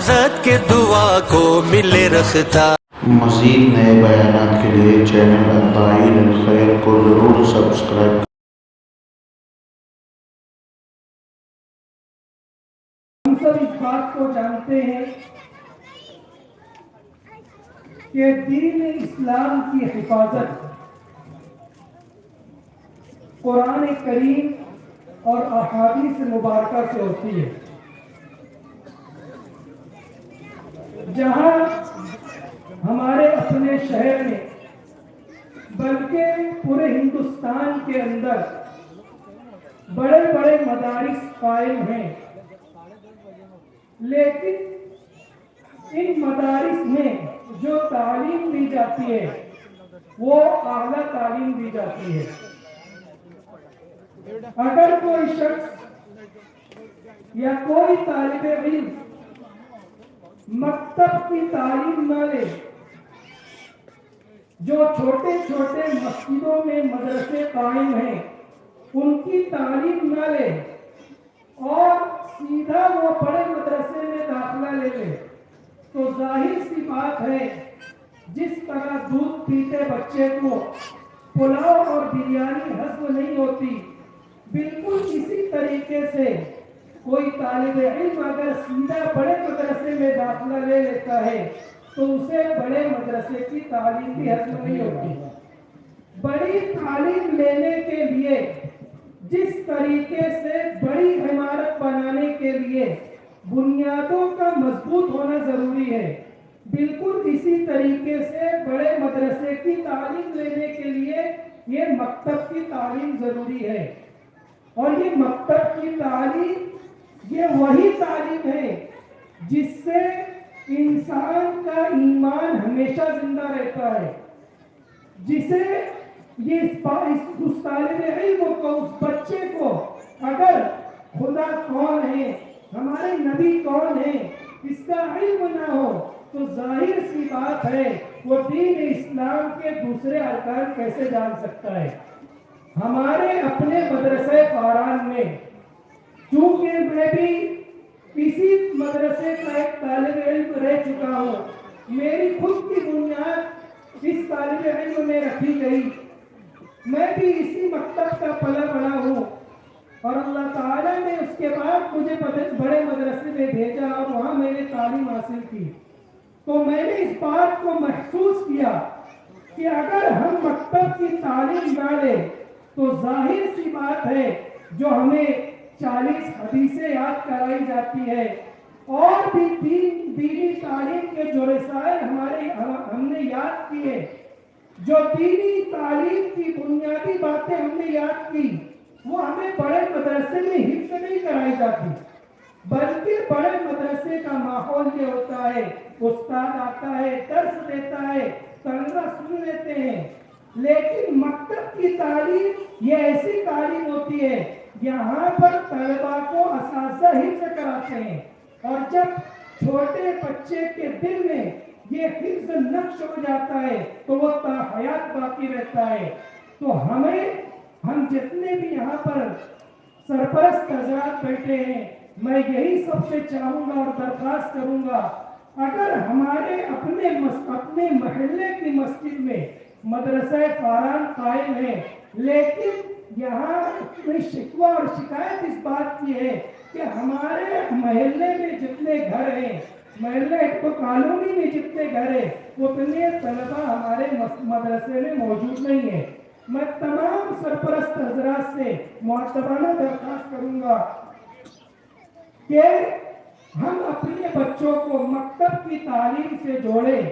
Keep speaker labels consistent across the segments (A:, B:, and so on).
A: حفاظت کے دعا کو ملے رختہ۔
B: مزید نئے بیانات کے لیے چینل الداعی الخیر کو ضرور سبسکرائب کریں۔
C: ہم سب اس بات کو جانتے ہیں کہ دین اسلام کی حفاظت قرآن کریم اور احادیث مبارکہ سے ہوتی ہے۔ جہاں ہمارے اپنے شہر میں بلکہ پورے ہندوستان کے اندر بڑے بڑے مدارس قائم ہیں، لیکن ان مدارس میں جو تعلیم دی جاتی ہے وہ اعلیٰ تعلیم دی جاتی ہے۔ اگر کوئی شخص یا کوئی طالب علم مکتب کی تعلیم نہ لے، جو چھوٹے چھوٹے مسجدوں میں مدرسے قائم ہیں ان کی تعلیم نہ لے اور سیدھا وہ بڑے مدرسے میں داخلہ لے لے، تو ظاہر سی بات ہے جس طرح دودھ پیتے بچے کو پلاؤ اور بریانی ہضم نہیں ہوتی، بالکل اسی طریقے سے کوئی طالب علم اگر سیدھا بڑے مدرسے میں داخلہ لے لیتا ہے تو اسے بڑے مدرسے کی تعلیم بھی ہضم نہیں ہوتی۔ بڑی تعلیم لینے کے لیے جس طریقے سے بڑی عمارت بنانے کے لیے بنیادوں کا مضبوط ہونا ضروری ہے، بالکل اسی طریقے سے بڑے مدرسے کی تعلیم لینے کے لیے یہ مکتب کی تعلیم ضروری ہے۔ اور یہ مکتب کی تعلیم یہ وہی تعلیم ہے جس سے انسان کا ایمان ہمیشہ زندہ رہتا ہے، جسے اس طالب علم کو، اس بچے کو اگر خدا کون ہے، ہمارے نبی کون ہے، اس کا علم نہ ہو تو ظاہر سی بات ہے وہ دین اسلام کے دوسرے ارکان کیسے جان سکتا ہے۔ ہمارے اپنے مدرسے فاران میں، چونکہ میں بھی اسی مدرسے کا ایک طالب علم رہ چکا ہوں، میری خود کی بنیاد اس طالب علم میں رکھی گئی، میں بھی اسی مکتب کا پلا بڑا ہوں، اور اللہ تعالیٰ نے اس کے بعد مجھے بڑے مدرسے میں بھیجا اور وہاں میں نے تعلیم حاصل کی۔ تو میں نے اس بات کو محسوس کیا کہ اگر ہم مکتب کی تعلیم نہ لیں تو ظاہر سی بات ہے جو ہمیں 40 حدیثیں یاد کرائی جاتی ہے اور بھی دینی تعلیم کے جو رسائل ہم نے یاد کیے، جو دینی تعلیم کی بنیادی باتیں ہم نے یاد کی، وہ ہمیں بڑے مدرسے میں حفظ نہیں کرائی جاتی، بلکہ بڑے مدرسے کا ماحول یہ ہوتا ہے استاد آتا ہے، درس دیتا ہے، طلبہ سن لیتے ہیں، لیکن مکتب کی تعلیم یہ ایسی تعلیم ہوتی ہے یہاں پر طلبہ کو اساتذہ حفظ کراتے ہیں، اور جب چھوٹے بچے کے دل میں یہ حفظ نقش ہو جاتا ہے تو وہ تا حیات باقی رہتا ہے۔ تو ہم جتنے بھی یہاں پر سرپرست حضرات بیٹھے ہیں، میں یہی سب سے چاہوں گا اور درخواست کروں گا، اگر ہمارے اپنے محلے کی مسجد میں مدرسہ فاران قائم ہے، لیکن یہاں کوئی شکوہ اور شکایت اس بات کی ہے کہ ہمارے محلے میں جتنے گھر ہیں، محلے کو کالونی میں جتنے گھر ہیں، اتنے طلبہ ہمارے مدرسے میں موجود نہیں ہیں، میں تمام سرپرست حضرات سے معتبرانہ درخواست کروں گا کہ ہم اپنے بچوں کو مکتب کی تعلیم سے جوڑیں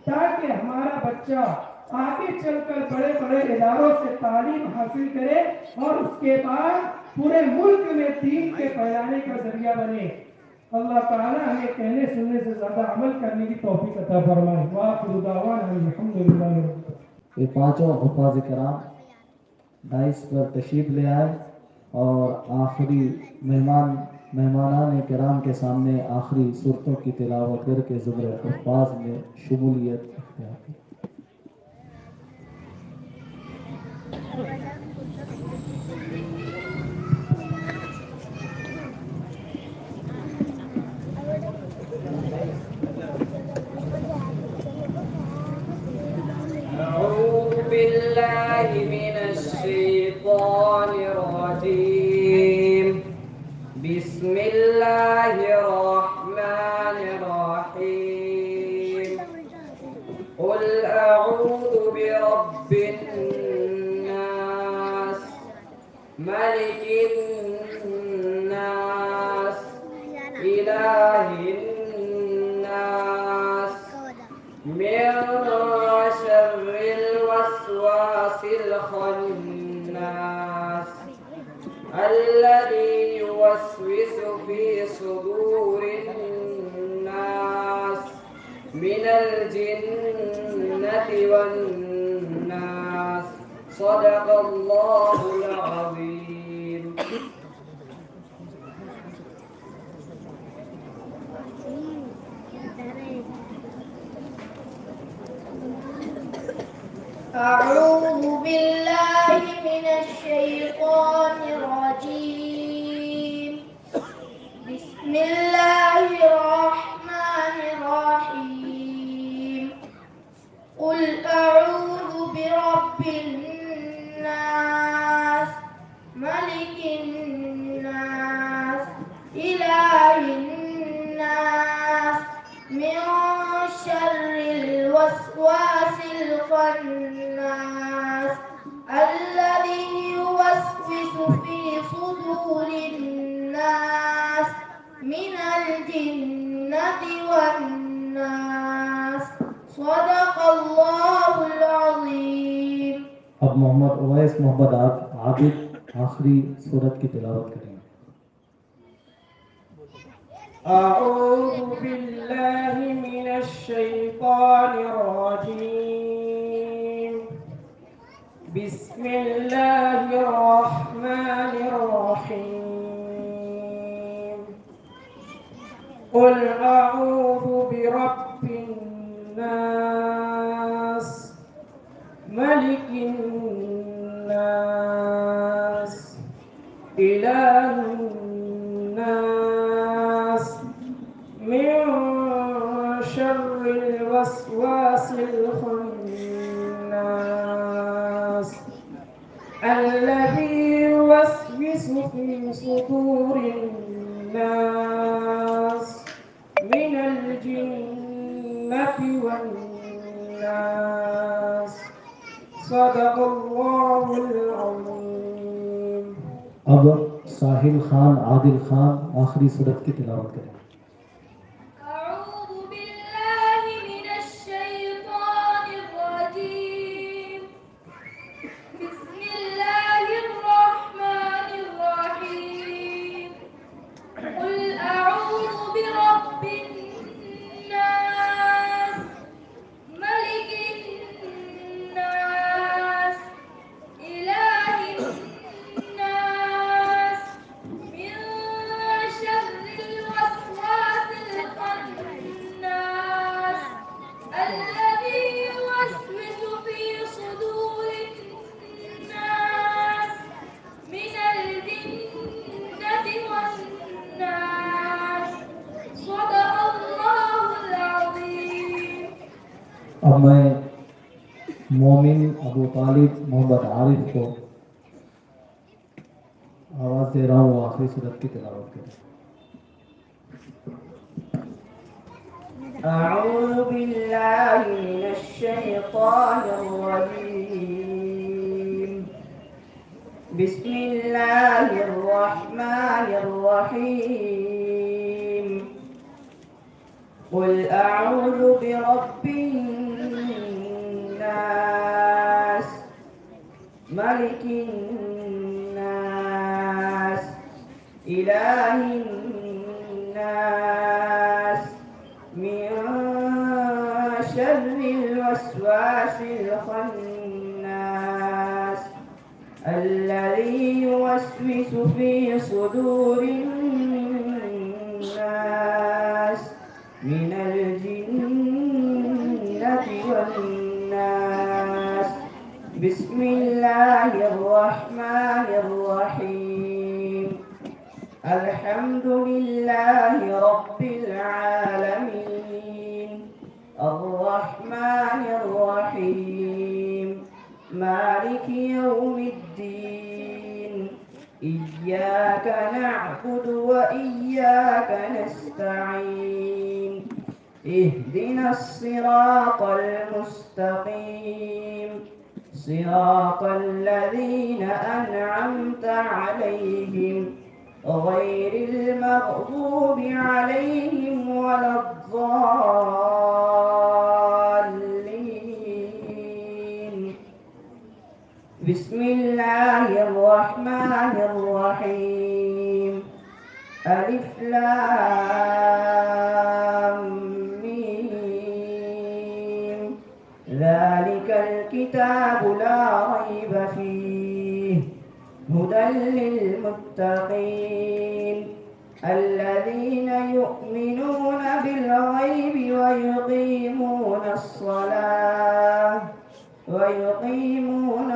C: تاکہ ہمارا بچہ آگے چل کر بڑے بڑے اداروں سے تعلیم حاصل کرے اور اس کے بعد پورے ملک میں دین کے پھیلانے کا ذریعہ بنے۔ اللہ تعالیٰ ہمیں کہنے سننے سے زیادہ عمل کرنے کی توفیق عطا فرمائے۔ وآخر دعوانا الحمدللہ رب العالمین۔
D: یہ پانچوں حفاظ کرام ڈائس پر تشریف لے آئے اور آخری مہمانان کرام کے سامنے آخری صورتوں کی تلاوت کر کے زمرہ حفاظ میں شمولیت اختیار کی۔
E: بالله من الشيطان الرجيم. بسم الله الرحمن الرحيم. قل أعوذ برب الناس ملك الناس إله الناس من شر الوسواس الخناس الذي يوسوس في صدور الناس من الجنة والناس. صدق الله العظيم.
F: أعوذ بالله من الشيطان الرجيم. بسم الله الرحمن الرحيم. قل أعوذ برب الناس ملك الناس إله الناس من شر الوسواس الخناس الذي يوسوس في صدور الناس من الجنة والناس. صدق الله العظيم.
D: اب محمد اویس محمد عابد آخری سورت کی تلاوت کریں گے.
C: أعوذ بالله من الشيطان الرجيم. بسم الله الرحمن الرحيم. قل أعوذ برب الناس ملك الناس إله الناس من شر الوسواس الخناس الذي يوسوس في صدور الناس من الجنة والناس. صدق الله العظيم.
D: اب ساحل خان عادل خان آخری سورت کی تلاوت کریں.
F: أعوذ بالله من الشيطان الرجيم. بسم الله الرحمن الرحيم. قل أعوذ برب الناس ملك الناس إله الناس من شر الوسواس الخناس الذي يوسوس في صدور الناس من الجنة والناس. صدق الله العظيم.
D: اب میں مومن ابو طالب محمد عارف کو آواز دے رہا ہوں، آخری سورت کی تلاوت کریں.
E: أعوذ بالله من الشيطان الرجيم. بسم الله الرحمن الرحيم. قل أعوذ برب الناس ملك الناس إله الناس من شر الوسواس الخناس الذي يوسوس في صدور الناس من الجنة والناس. بسم الله الرحمن الرحيم. الحمد لله رب العالمين الرحمن الرحيم مالك نستعين اهدنا الصراط المستقيم صراط الذين أنعمت عليهم غير المغضوب عليهم ولا الضالين. بسم الله الرحمن الرحيم. ألف لام ميم ذلك الكتاب لا ريب فيه هدى للمتقين الذين يؤمنون بالغيب ويقيمون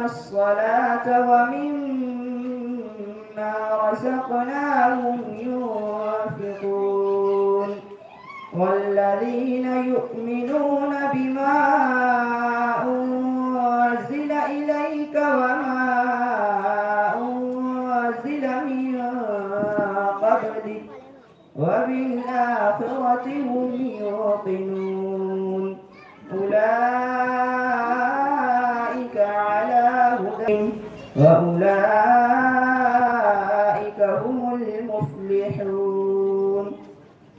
E: الصلاة ومما رزقناهم ينفقون والذين يؤمنون بما أنزل إليك وما أنزل من قبلك وبالآخرة هم يوقنون أولئك على هدى وأولئك هم المفلحون.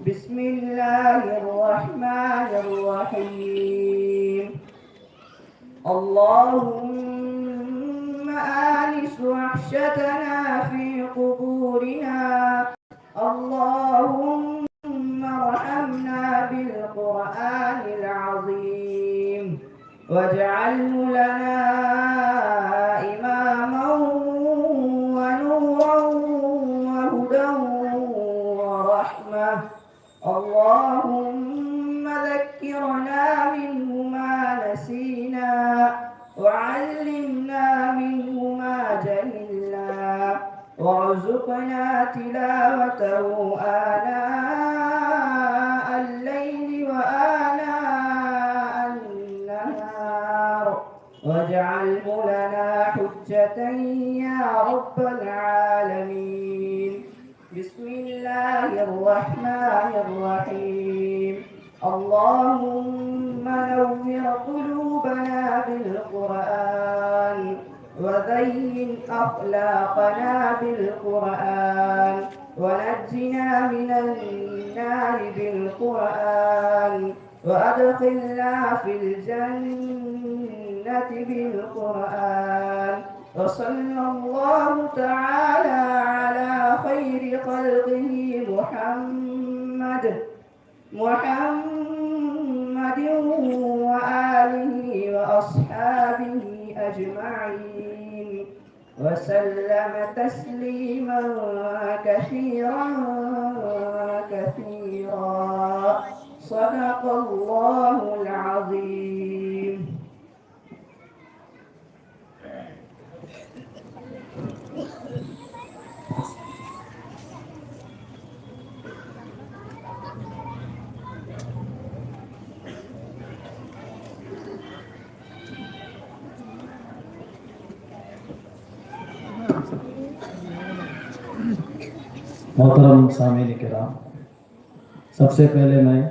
E: بسم الله الرحمن الرحيم. اللهم آنس وحشتنا في قبورنا اللهم ارحمنا بالقرآن العظيم واجعله لنا إماما ونورا وهدى ورحمة. اللهم ذكرنا منه ما نسينا وعلمنا منه ما جهلنا وارزقنا تلاوته آناء الليل وآناء النهار واجعله لنا حجة يا رب العالمين. بسم الله الرحمن الرحيم. اللهم نور قلوبنا بالقرآن وزين أخلاقنا بالقرآن ونجنا من النار بالقرآن وأدخلنا في الجنة بالقرآن. وصلى الله تعالى على خير خلقه محمد وآله وأصحابه أجمعين وسلم تسليما كثيرا صدق الله العظيم.
D: محترم سامعین کرام، سب سے پہلے میں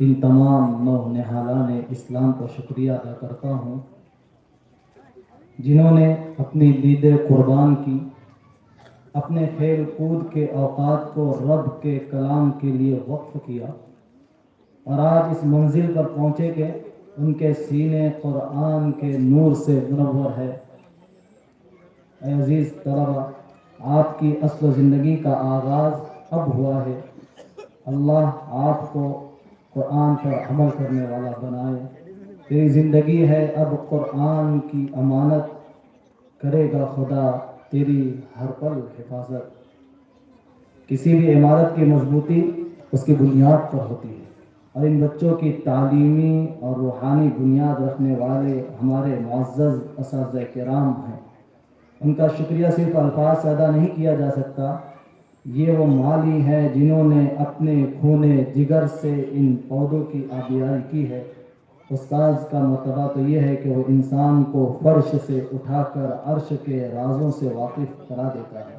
D: ان تمام نونہالان اسلام کو شکریہ ادا کرتا ہوں جنہوں نے اپنی دید قربان کی، اپنے کھیل کود کے اوقات کو رب کے کلام کے لیے وقف کیا اور آج اس منزل پر پہنچے کہ ان کے سینے قرآن کے نور سے منور ہے۔ اے عزیز طلبہ، آپ کی اصل و زندگی کا آغاز اب ہوا ہے۔ اللہ آپ کو قرآن پر عمل کرنے والا بنائے۔ تیری زندگی ہے اب قرآن کی امانت، کرے گا خدا تیری ہر پل حفاظت۔ کسی بھی عمارت کی مضبوطی اس کی بنیاد پر ہوتی ہے، اور ان بچوں کی تعلیمی اور روحانی بنیاد رکھنے والے ہمارے معزز اساتذہ کرام ہیں۔ ان کا شکریہ صرف الفاظ سے ادا نہیں کیا جا سکتا۔ یہ وہ مالی ہیں جنہوں نے اپنے خون جگر سے ان پودوں کی آبیاری کی ہے۔ استاذ کا مرتبہ تو یہ ہے کہ وہ انسان کو فرش سے اٹھا کر عرش کے رازوں سے واقف کرا دیتا ہے۔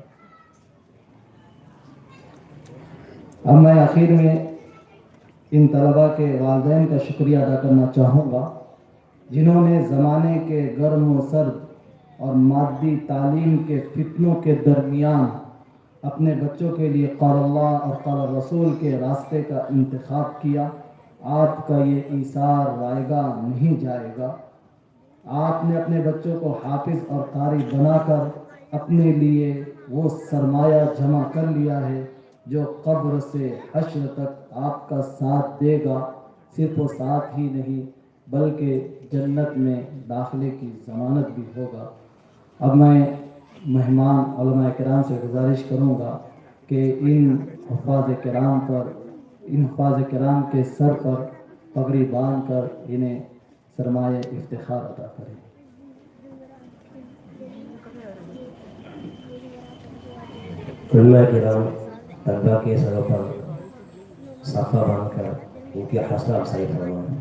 D: اب میں آخر میں ان طلباء کے والدین کا شکریہ ادا کرنا چاہوں گا جنہوں نے زمانے کے گرم و سرد اور مادی تعلیم کے فتنوں کے درمیان اپنے بچوں کے لیے قال اللہ اور قال رسول کے راستے کا انتخاب کیا. آپ کا یہ ایثار رائگاں نہیں جائے گا. آپ نے اپنے بچوں کو حافظ اور قاری بنا کر اپنے لیے وہ سرمایہ جمع کر لیا ہے جو قبر سے حشر تک آپ کا ساتھ دے گا. صرف وہ ساتھ ہی نہیں بلکہ جنت میں داخلے کی ضمانت بھی ہوگا. اب میں مہمان علماء کرام سے گزارش کروں گا کہ ان حفاظ کرام کے سر پر پگڑی باندھ کر انہیں سرمایہ افتخار عطا کریں.
G: علماء کرام طلبا کے سروں پر صافہ باندھ کر ان کی حوصلہ افزائی فرمائیں.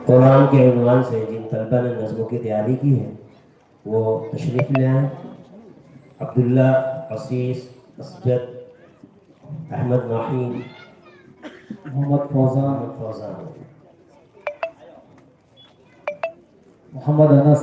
G: قرآن کے عنوان سے جن طلبا نے نظموں کی تیاری کی ہے وہ تشریف لے آئیں. عبداللہ، عزیز، اسجد، احمد ناحین،
D: محمد فوزان،
G: فوزان.
D: محمد انس،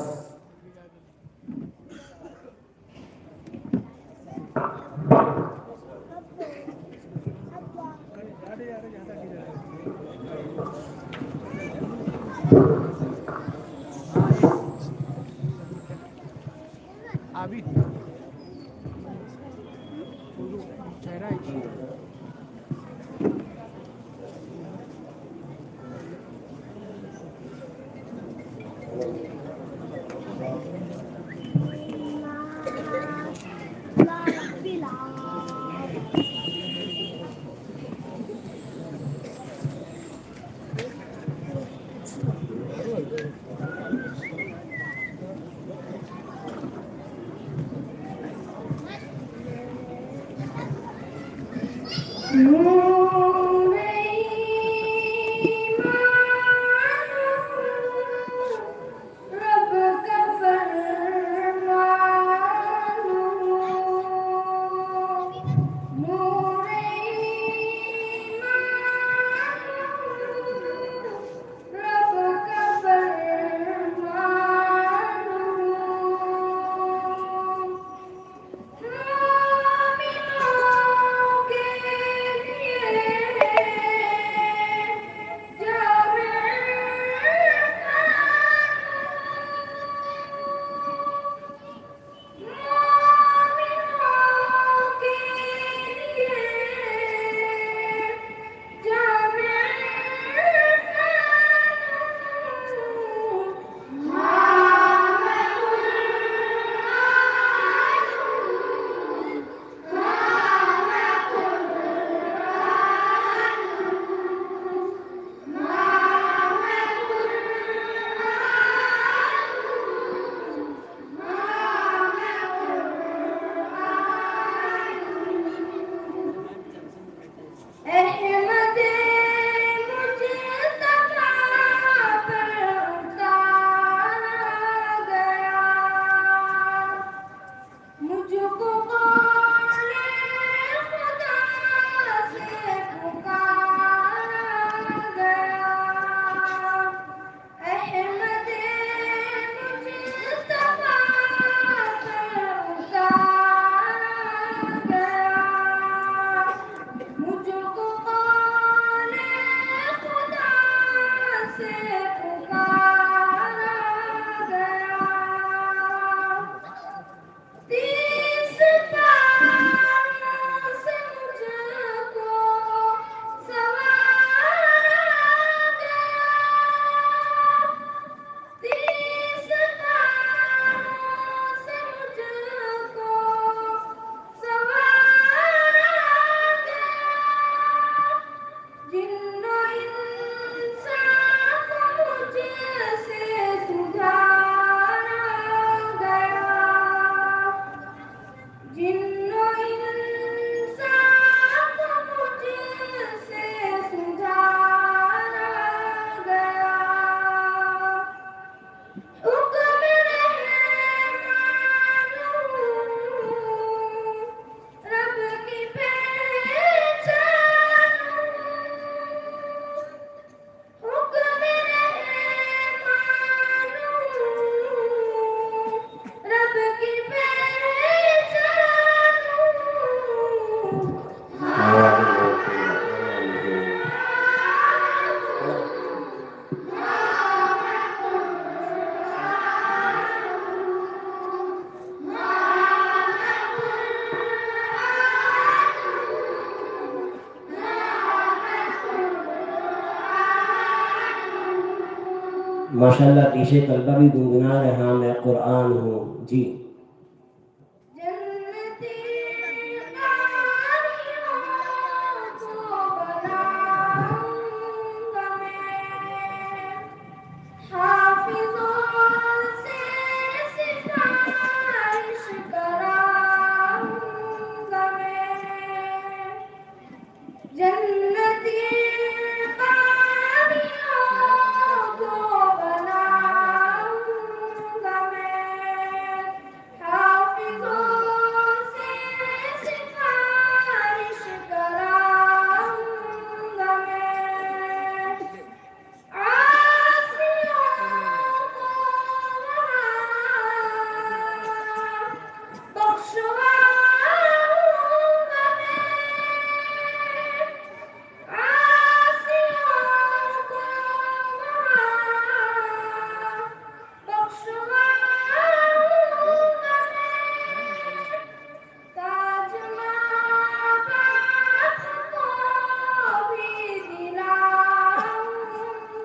F: کے لیے
G: ماشاءاللہ پیشے طلبہ بھی گنگنا رہے ہاں میں قرآن ہوں جی
F: جنتی قاریوں کو بناؤں گا میں، حافظوں سے سفارش کراؤں گا میں، جنتی قاریوں کو بناؤں گا میں، حافظوں سے سفارش کراؤں گا میں، عاصیوں کو بخشواؤں گا میں، عاصیوں کو بخشواؤں گا میں، تاج ماں باپ کو بھی دلاؤں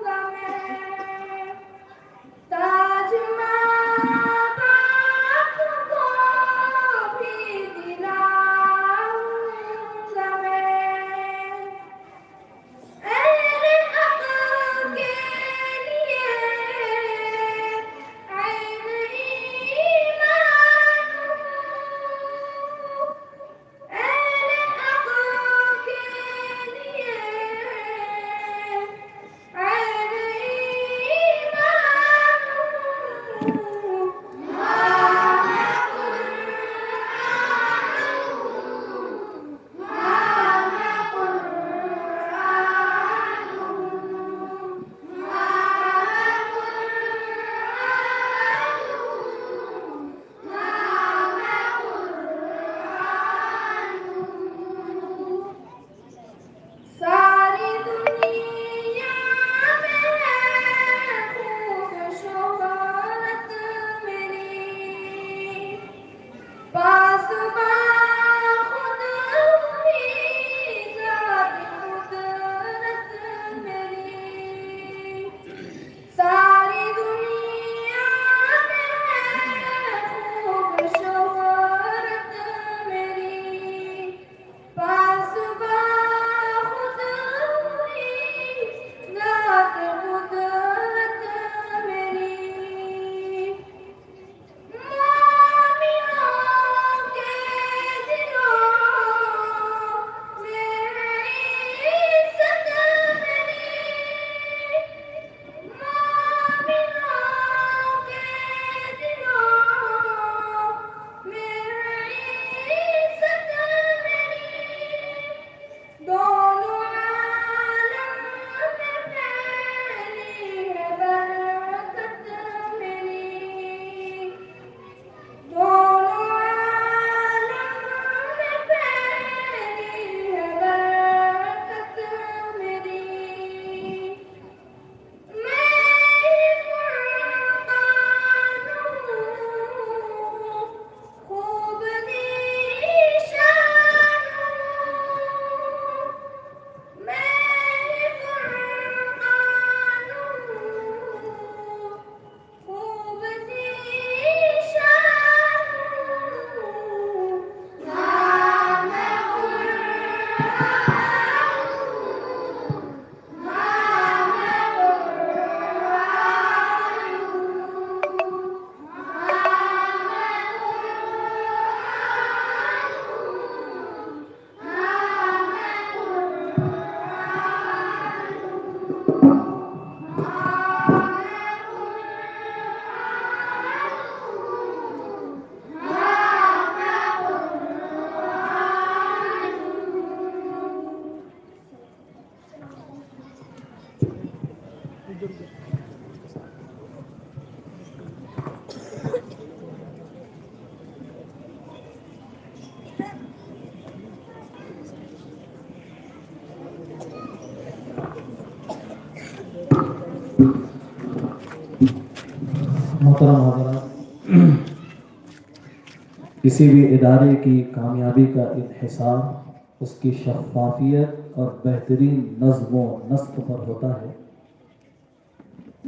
F: گا میں، تاج ماں باپ کو بھی دلاؤں گا میں، اہل حق کے لیے عین ایمان ہوں، اہل حق کے لیے عین ایمان ہوں، ہاں میں قرآن ہوں، ہاں میں قرآن ہوں، ہاں میں قرآن ہوں، ہاں میں قرآن ہوں، ساری دنیا میں ہے خوب شہرت میری، پاسباں خود ہوئی ذات قدرت میری، ساری دنیا میں ہے خوب شہرت میری، پاسباں خود ہوئی ذات قدرت میری، مومنوں کے دلوں میں عزت میری، مومنوں کے دلوں میں عزت میری، دونوں عالم میں پھیلی ہے برکت میری، دونوں عالم میں پھیلی ہے برکت میری، میں فرقان ہوں، خوب ذیشان ہوں، میں فرقان ہوں، خوب ذیشان ہوں، ہاں میں قرآن ہوں، ہاں میں قرآن ہوں، ہاں میں قرآن ہوں، ہاں میں قرآن
D: محترم حضرات، کسی بھی ادارے کی کامیابی کا انحصار اس کی شفافیت اور بہترین نظم و نسق پر ہوتا ہے۔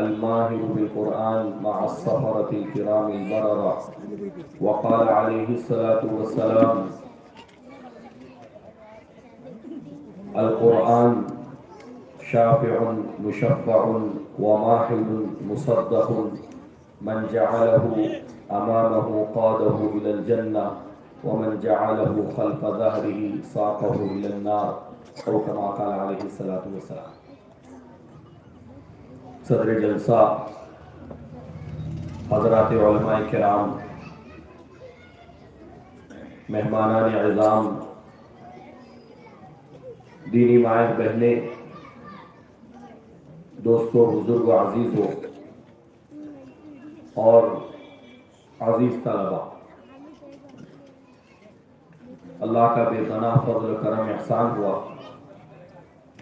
H: الماهر بالقرآن مع السفرة الكرام البررة وقال عليه الصلاة والسلام القرآن شافع مشفع وماحل مصدق من جعله أمامه قاده إلى الجنة ومن جعله خلف ظهره ساقه إلى النار أو كما قال عليه الصلاة والسلام. صدر جلسہ حضرات علماء کرام، مہمانان اعظام، دینی مائیں بہنیں، دوستوں، بزرگوں، عزیزوں اور عزیز طلباء، اللہ کا بے پناہ فضل و کرم احسان ہوا،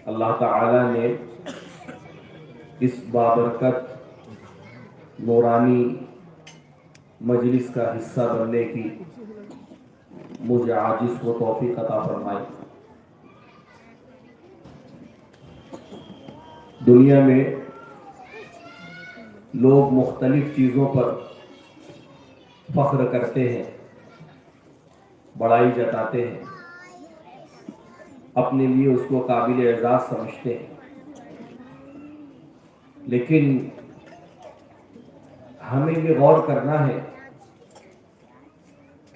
H: اللہ تعالی نے اس بابرکت نورانی مجلس کا حصہ بننے کی مجھے عاجز کو توفیق عطا فرمائی۔ دنیا میں لوگ مختلف چیزوں پر فخر کرتے ہیں، بڑائی جتاتے ہیں، اپنے لیے اس کو قابل اعزاز سمجھتے ہیں، لیکن ہمیں یہ غور کرنا ہے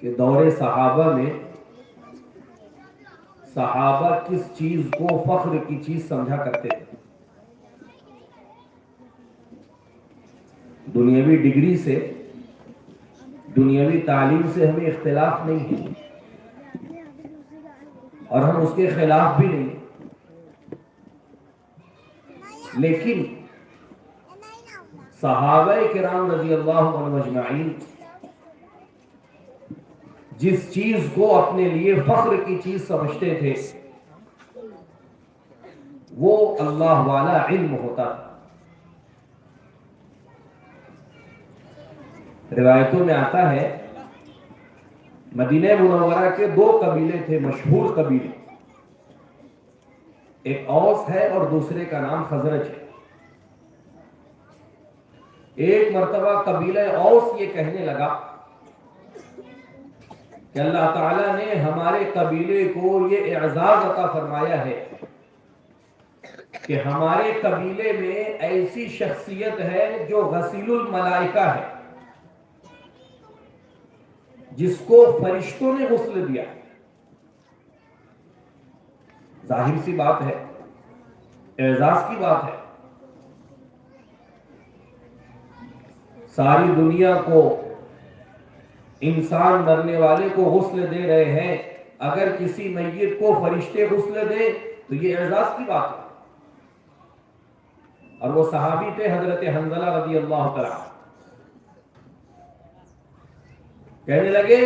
H: کہ دور صحابہ میں صحابہ کس چیز کو فخر کی چیز سمجھا کرتے تھے۔ دنیاوی ڈگری سے، دنیاوی تعلیم سے ہمیں اختلاف نہیں ہے اور ہم اس کے خلاف بھی نہیں ہیں، لیکن صحابہ کرام رضی اللہ عنہم اجمعین جس چیز کو اپنے لیے فخر کی چیز سمجھتے تھے وہ اللہ والا علم ہوتا تھا۔ روایتوں میں آتا ہے مدینہ منورہ کے دو قبیلے تھے، مشہور قبیلے، ایک اوس ہے اور دوسرے کا نام خزرج ہے۔ ایک مرتبہ قبیلہ اوس یہ کہنے لگا کہ اللہ تعالیٰ نے ہمارے قبیلے کو یہ اعزاز عطا فرمایا ہے کہ ہمارے قبیلے میں ایسی شخصیت ہے جو غسیل الملائکہ ہے، جس کو فرشتوں نے غسل دیا۔ ظاہر سی بات ہے، اعزاز کی بات ہے۔ ساری دنیا کو انسان مرنے والے کو غسل دے رہے ہیں، اگر کسی میت کو فرشتے غسل دے تو یہ اعزاز کی بات ہے۔ اور وہ صحابی تھے حضرت حنظلہ رضی اللہ تعالیٰ، کہنے لگے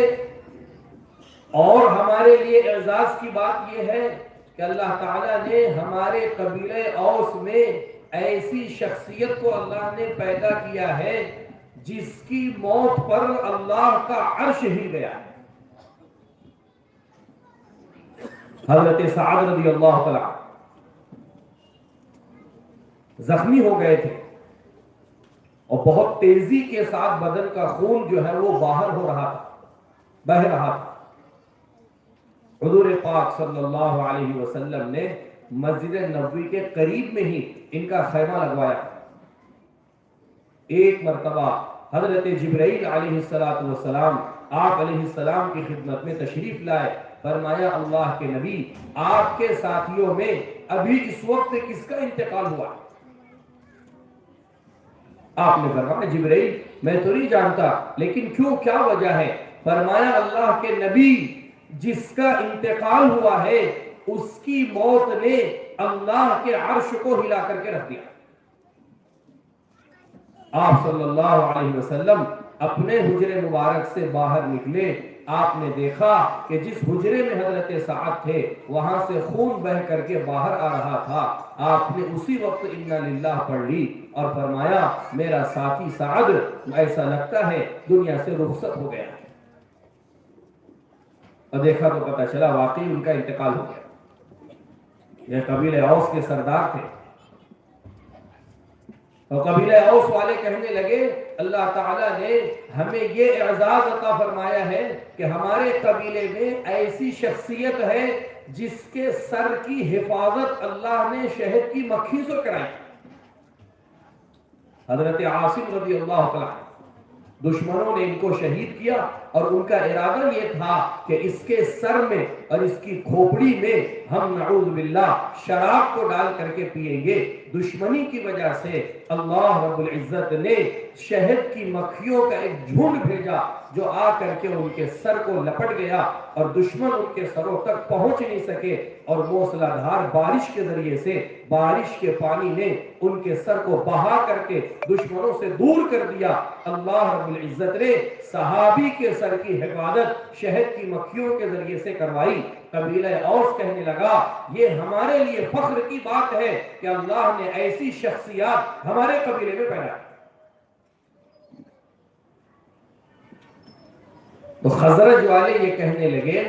H: اور ہمارے لیے اعزاز کی بات یہ ہے کہ اللہ تعالیٰ نے ہمارے قبیلہ اوس میں ایسی شخصیت کو اللہ نے پیدا کیا ہے جس کی موت پر اللہ کا عرش ہل گیا ہے. حضرت سعد رضی اللہ تعالی زخمی ہو گئے تھے اور بہت تیزی کے ساتھ بدن کا خون جو ہے وہ باہر ہو رہا تھا، بہ رہا تھا. حضور پاک صلی اللہ علیہ وسلم نے مسجد نبوی کے قریب میں ہی ان کا خیمہ لگوایا. ایک مرتبہ حضرت جبرائیل علیہ السلام آپ علیہ السلام کی خدمت میں تشریف لائے. فرمایا اللہ کے نبی آپ کے ساتھیوں میں ابھی اس وقت کس کا انتقال ہوا؟ آپ نے فرمایا جبرائیل میں تو نہیں جانتا، لیکن کیوں، کیا وجہ ہے؟ فرمایا اللہ کے نبی جس کا انتقال ہوا ہے اس کی موت نے اللہ کے عرش کو ہلا کر کے رکھ دیا. آپ صلی اللہ علیہ وسلم اپنے حجرے مبارک سے باہر نکلے. آپ نے دیکھا کہ جس حجرے میں حضرت سعد تھے وہاں سے خون بہ کر کے باہر آ رہا تھا. آپ نے اسی وقت انا للہ پڑھ لی اور فرمایا میرا ساتھی سعد ایسا لگتا ہے دنیا سے رخصت ہو گیا. اور دیکھا تو پتہ چلا واقعی ان کا انتقال ہو گیا. یہ قبیلہ اوس کے سردار تھے اور قبیلہ اوس والے کہنے لگے اللہ تعالیٰ نے ہمیں یہ اعزاز عطا فرمایا ہے کہ ہمارے قبیلے میں ایسی شخصیت ہے جس کے سر کی حفاظت اللہ نے شہد کی مکھی سے کرائی. حضرت عاصم رضی اللہ عنہ دشمنوں نے ان کو شہید کیا اور ان کا ارادہ یہ تھا کہ اس کے سر میں اور اس کی کھوپڑی میں ہم نعوذ باللہ شراب کو ڈال کر کے پیئیں گے. دشمنی کی وجہ سے اللہ رب العزت نے شہد کی مکھیوں کا ایک جھنڈ بھیجا جو آ کر کے ان کے سر کو لپٹ گیا اور دشمن ان کے سروں تک پہنچ نہیں سکے اور موسلا دھار بارش کے ذریعے سے بارش کے پانی نے ان کے سر کو بہا کر کے دشمنوں سے دور کر دیا. اللہ رب العزت نے صحابی کے سر کی حفاظت شہد کی مکھیوں کے ذریعے سے کروائی. قبیلہ اوس کہنے لگا یہ ہمارے لیے فخر کی بات ہے کہ اللہ نے ایسی شخصیات ہمارے قبیلے میں پیدا کی. تو خزرج والے یہ کہنے لگے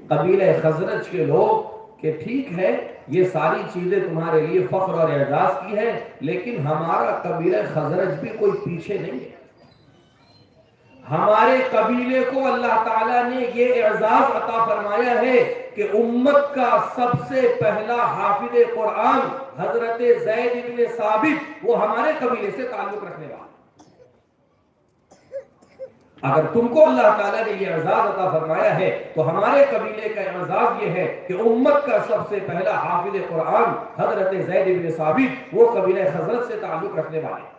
H: قبیلہ خزرج کے لوگ کہ ٹھیک ہے یہ ساری چیزیں تمہارے لیے فخر اور اعزاز کی ہے لیکن ہمارا قبیلہ خزرج بھی کوئی پیچھے نہیں ہے. ہمارے قبیلے کو اللہ تعالیٰ نے یہ اعزاز عطا فرمایا ہے کہ امت کا سب سے پہلا حافظ قرآن حضرت زید بن ثابت وہ ہمارے قبیلے سے تعلق رکھنے والا. اگر تم کو اللہ تعالیٰ نے یہ اعزاز عطا فرمایا ہے تو ہمارے قبیلے کا اعزاز یہ ہے کہ امت کا سب سے پہلا حافظ قرآن حضرت زید بن ثابت وہ قبیلہ خزرج سے تعلق رکھنے والے.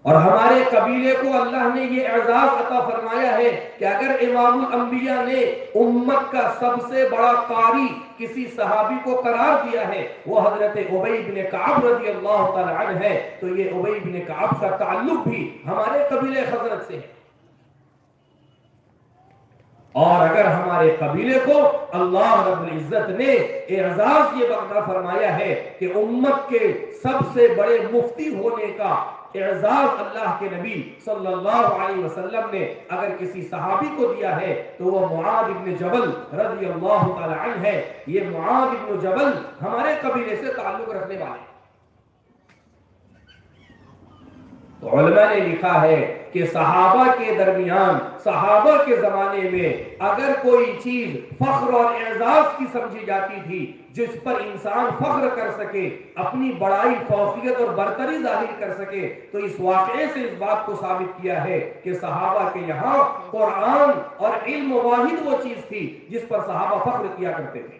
H: اور ہمارے قبیلے کو اللہ نے یہ اعزاز عطا فرمایا ہے کہ اگر امام الانبیاء نے امت کا سب سے بڑا قاری کسی صحابی کو قرار دیا ہے وہ حضرت ابی بن کعب رضی اللہ تعالی عنہ ہے تو یہ ابی بن کعب کا تعلق بھی ہمارے قبیلے خزرج سے ہے. اور اگر ہمارے قبیلے کو اللہ رب العزت نے اعزاز یہ عطا فرمایا ہے کہ امت کے سب سے بڑے مفتی ہونے کا اعزاز اللہ کے نبی صلی اللہ علیہ وسلم نے اگر کسی صحابی کو دیا ہے تو وہ معاذ بن جبل رضی اللہ تعالی عنہ ہے. یہ معاذ بن جبل ہمارے قبیلے سے تعلق رکھنے والے ہیں. تو علماء نے لکھا ہے کہ صحابہ کے درمیان صحابہ کے زمانے میں اگر کوئی چیز فخر اور اعزاز کی سمجھی جاتی تھی جس پر انسان فخر کر سکے اپنی بڑائی فوقیت اور برتری ظاہر کر سکے تو اس واقعے سے اس بات کو ثابت کیا ہے کہ صحابہ کے یہاں قرآن اور علم واحد وہ چیز تھی جس پر صحابہ فخر کیا کرتے تھے.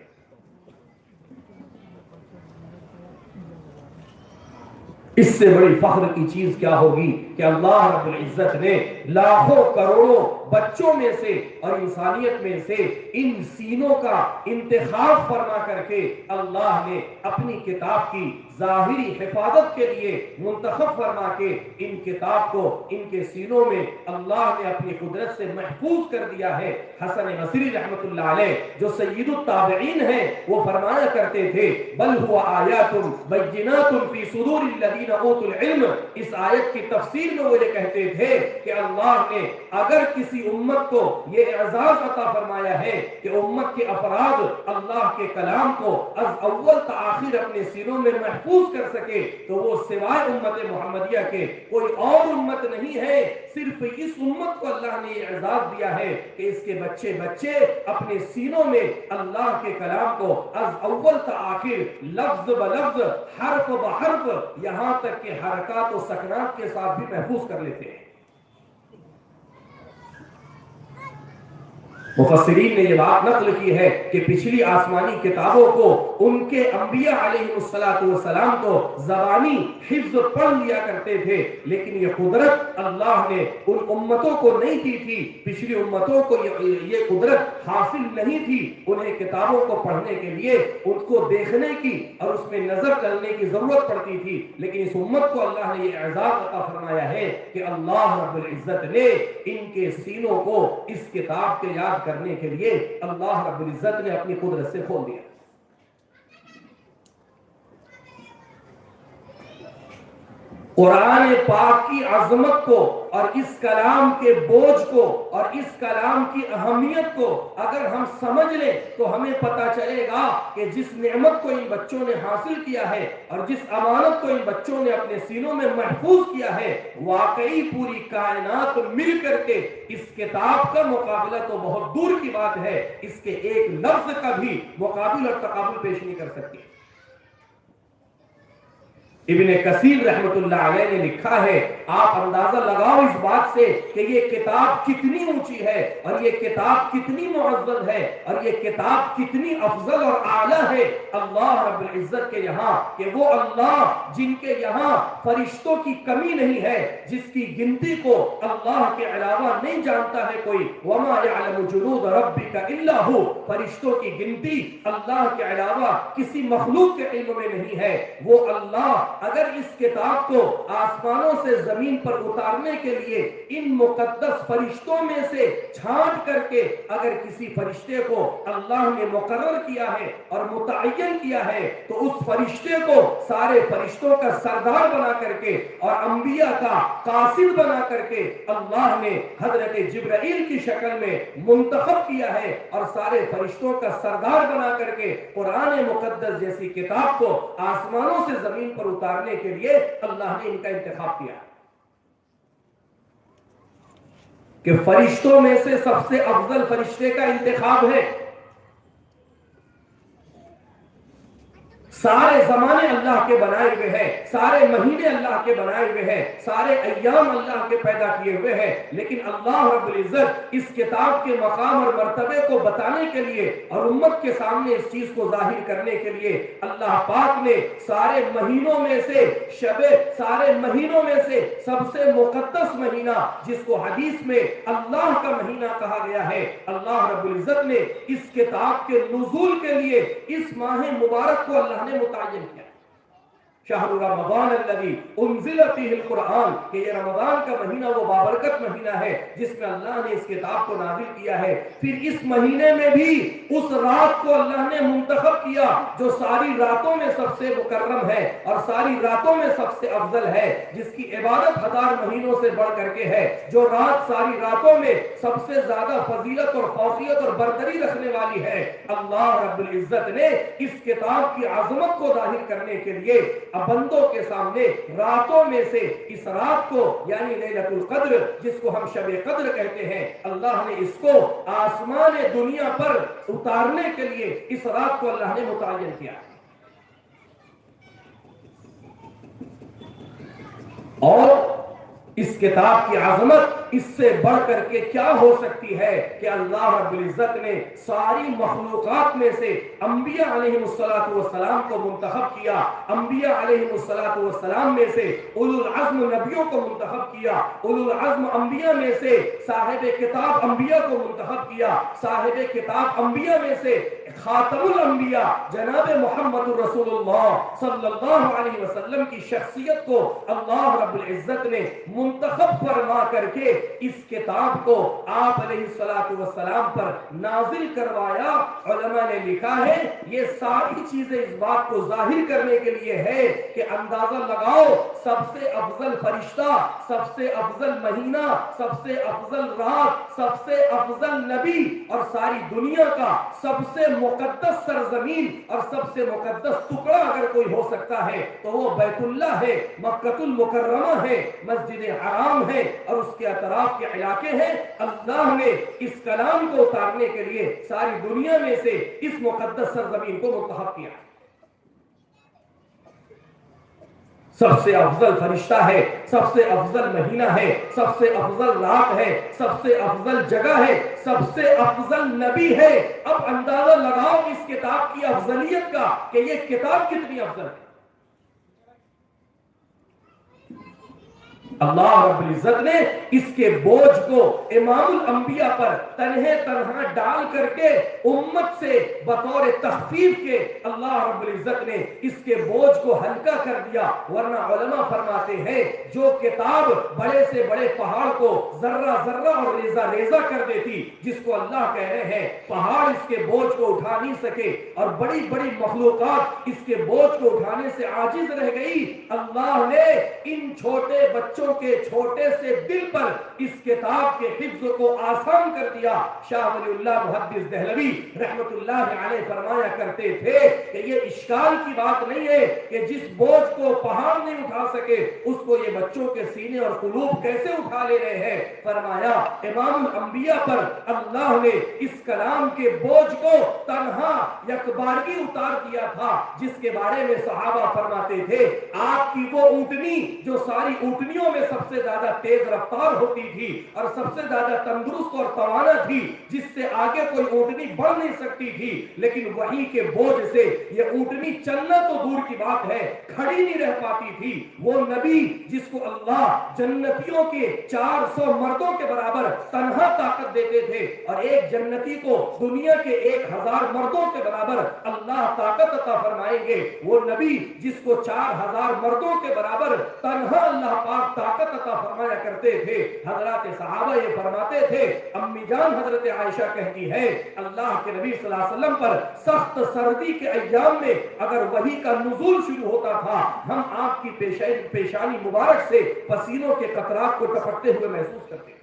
H: اس سے بڑی فخر کی چیز کیا ہوگی کہ اللہ رب العزت نے لاکھوں کروڑوں بچوں میں سے اور انسانیت میں سے ان سینوں کا انتخاب فرما کر کے اللہ نے اپنی کتاب کی ظاہری حفاظت کے لیے منتخب فرما کے ان کتاب کو ان کے سینوں میں اللہ نے اپنی قدرت سے محفوظ کر دیا ہے۔ حسن بصری رحمت اللہ علیہ جو سید التابعین ہیں وہ فرمایا کرتے تھے بل هو آیات بینات فی صدور الذین اوتوا العلم، اس آیت کی تفسیر میں وہ یہ کہتے تھے کہ اللہ نے اگر کسی امت کو یہ اعزاز عطا فرمایا ہے کہ امت کے افراد اللہ کے کلام کو از اول تا آخر اپنے سینوں میں محفوظ کر سکے تو وہ سوائے امت محمدیہ کے کوئی اور امت نہیں ہے، صرف اس امت کو اللہ نے یہ اعزاز دیا ہے کہ اس کے بچے اپنے سینوں میں اللہ کے کلام کو از اول تا آخر لفظ بلفظ حرف بحرف یہاں تک کہ حرکات و سکنات کے ساتھ بھی محفوظ کر لیتے ہیں۔ مفسرین نے یہ بات نقل کی ہے کہ پچھلی آسمانی کتابوں کو ان کے انبیاء علیہ السلام کو زبانی حفظ پڑھ لیا کرتے تھے، لیکن یہ قدرت اللہ نے ان امتوں کو نہیں دی تھی، پچھلی امتوں کو یہ قدرت حاصل نہیں تھی، انہیں کتابوں کو پڑھنے کے لیے ان کو دیکھنے کی اور اس میں نظر ڈالنے کی ضرورت پڑتی تھی، لیکن اس امت کو اللہ نے یہ اعزاز عطا فرمایا ہے کہ اللہ رب العزت نے ان کے سینوں کو اس کتاب کے یاد کرنے کے لیے اللہ رب العزت نے اپنی قدرت سے کھول دیا۔ قرآن پاک کی عظمت کو اور اس کلام کے بوجھ کو اور اس کلام کی اہمیت کو اگر ہم سمجھ لیں تو ہمیں پتا چلے گا کہ جس نعمت کو ان بچوں نے حاصل کیا ہے اور جس امانت کو ان بچوں نے اپنے سینوں میں محفوظ کیا ہے، واقعی پوری کائنات مل کر کے اس کتاب کا مقابلہ تو بہت دور کی بات ہے، اس کے ایک لفظ کا بھی مقابل اور تقابل پیش نہیں کر سکتی۔ ابن کثیر رحمت اللہ علیہ نے لکھا ہے آپ اندازہ لگاؤ اس بات سے کہ یہ کتاب کتنی اونچی ہے اور یہ کتاب کتنی معزز ہے اور یہ کتاب کتنی افضل اور اعلیٰ ہے اللہ رب العزت کے یہاں، کہ وہ اللہ جن کے یہاں فرشتوں کی کمی نہیں ہے، جس کی گنتی کو اللہ کے علاوہ نہیں جانتا ہے کوئی، وما يعلم جنود ربك الا هو، فرشتوں کی گنتی اللہ کے علاوہ کسی مخلوق کے علم میں نہیں ہے، وہ اللہ اگر اس کتاب کو آسمانوں سے زمین پر اتارنے کے لیے ان مقدس فرشتوں میں سے چھانٹ کر کے اگر کسی فرشتے کو اللہ نے مقرر کیا ہے اور متعین کیا ہے تو اس فرشتے کو سارے فرشتوں کا سردار بنا کر کے اور انبیاء کا قاصد بنا کر کے اللہ نے حضرت جبرائیل کی شکل میں منتخب کیا ہے اور سارے فرشتوں کا سردار بنا کر کے قرآن مقدس جیسی کتاب کو آسمانوں سے زمین پر اتارنے کے لیے اللہ نے ان کا انتخاب کیا کہ فرشتوں میں سے سب سے افضل فرشتے کا انتخاب ہے۔ سارے زمانے اللہ کے بنائے ہوئے ہیں، سارے مہینے اللہ کے بنائے ہوئے ہیں، سارے ایام اللہ کے پیدا کیے ہوئے ہیں، لیکن اللہ رب العزت اس کتاب کے مقام اور مرتبے کو بتانے کے لیے اور امت کے سامنے اس چیز کو ظاہر کرنے کے لیے اللہ پاک نے سارے مہینوں میں سے سارے مہینوں میں سے سب سے مقدس مہینہ جس کو حدیث میں اللہ کا مہینہ کہا گیا ہے، اللہ رب العزت نے اس کتاب کے نزول کے لیے اس ماہ مبارک کو اللہ نے متعین کیا۔ شہر رمضان الذی انزل فیہ القرآن، کہ یہ رمضان کا مہینہ وہ بابرکت مہینہ ہے جس میں اللہ نے اس کتاب کو نازل کیا ہے۔ پھر اس مہینے میں بھی اس رات کو اللہ نے منتخب کیا جو ساری راتوں میں سب سے مکرم ہے اور ساری راتوں میں سب سے افضل ہے، جس کی عبادت 1000 مہینوں سے بڑھ کر کے ہے، جو رات ساری راتوں میں سب سے زیادہ فضیلت اور فوقیت اور برتری رکھنے والی ہے۔ اللہ رب العزت نے اس کتاب کی عظمت کو ظاہر کرنے کے لیے بندوں کے سامنے راتوں میں سے اس رات کو یعنی لیلۃ القدر جس کو ہم شب قدر کہتے ہیں، اللہ نے اس کو آسمان دنیا پر اتارنے کے لیے اس رات کو اللہ نے متعین کیا۔ اور اس کتاب کی عظمت اس سے بڑھ کر کے کیا ہو سکتی ہے کہ اللہ رب العزت نے ساری مخلوقات میں سے انبیاء علیہ السلام کو منتخب کیا، انبیاء علیہ السلام میں سے اولو العزم نبیوں کو منتخب کیا، اولو العزم انبیاء میں سے صاحب کتاب انبیاء کو منتخب کیا، صاحب کتاب انبیاء میں سے خاتم الانبیاء جناب محمد رسول اللہ صلی اللہ علیہ وسلم کی شخصیت کو اللہ رب العزت نے منتخب فرما کر کے اس کتاب کو آپ علیہ السلام پر نازل کروایا۔ علماء نے لکھا ہے یہ ساری چیزیں اس بات کو ظاہر کرنے کے لیے ہے کہ اندازہ لگاؤ سب سے افضل فرشتہ، سب سے افضل مہینہ، سب سے افضل رات، سب سے افضل نبی اور ساری دنیا کا سب سے مقدس سرزمین اور سب سے مقدس ٹکڑا اگر کوئی ہو سکتا ہے تو وہ بیت اللہ ہے، مکہ المکرمہ ہے، مسجد حرام ہے اور اس کے اطراف کے علاقے ہیں۔ اللہ نے اس کلام کو اتارنے کے لیے ساری دنیا میں سے اس مقدس سرزمین کو منتخب کیا۔ سب سے افضل فرشتہ ہے، سب سے افضل مہینہ ہے، سب سے افضل رات ہے، سب سے افضل جگہ ہے، سب سے افضل نبی ہے۔ اب اندازہ لگاؤ اس کتاب کی افضلیت کا کہ یہ کتاب کتنی افضل ہے۔ اللہ رب العزت نے اس کے بوجھ کو امام الانبیاء پر تنہا ڈال کر کے امت سے بطور تخفیف کے اللہ رب العزت نے اس کے بوجھ کو ہلکا کر دیا، ورنہ علماء فرماتے ہیں جو کتاب بڑے سے بڑے پہاڑ کو ذرہ ذرہ اور ریزہ ریزہ کر دیتی، جس کو اللہ کہہ رہے ہیں پہاڑ اس کے بوجھ کو اٹھا نہیں سکے اور بڑی بڑی مخلوقات اس کے بوجھ کو اٹھانے سے عاجز رہ گئی، اللہ نے ان چھوٹے بچوں کے چھوٹے سے دل پر اس کتاب کے حفظ کو آسان کر دیا۔ شاہ ولی اللہ محدث دہلوی رحمت اللہ علیہ فرمایا کرتے تھے کہ یہ اشکال کی بات نہیں ہے کہ جس بوجھ کو پہاڑ نہیں اٹھا سکے اس کو یہ بچوں کے سینے اور قلوب کیسے اٹھا لے رہے ہیں۔ فرمایا امام الانبیاء پر اللہ نے اس کلام کے بوجھ کو تنہا یکبارگی اتار دیا تھا، جس کے بارے میں صحابہ فرماتے تھے آپ کی وہ اونٹنی جو ساری اونٹنیوں میں سب سے زیادہ تیز رفتار ہوتی تھی اور سب سے زیادہ تندرست اور توانا تھی، جس سے آگے کوئی اونٹنی بڑھ نہیں سکتی تھی، لیکن وحی کے بوجھ سے یہ اونٹنی چلنا تو دور کی بات ہے کھڑی نہیں رہ پاتی تھی۔ وہ نبی جس کو اللہ جنتیوں کے 400 مردوں کے برابر تنہا طاقت دیتے تھے اور ایک جنتی کو دنیا کے 1000 مردوں کے برابر اللہ طاقت عطا فرمائیں گے، وہ نبی جس کو 4000 مردوں کے برابر تنہا اللہ پاک طاقت عطا فرمایا کرتے تھے۔ حضرات صحابہ یہ فرماتے تھے، امی جان حضرت عائشہ کہتی ہے اللہ کے نبی صلی اللہ علیہ وسلم پر سخت سردی کے ایام میں اگر وحی کا نزول شروع ہوتا تھا ہم آپ کی پیشانی مبارک سے پسینوں کے قطرات کو ٹپکتے ہوئے محسوس کرتے۔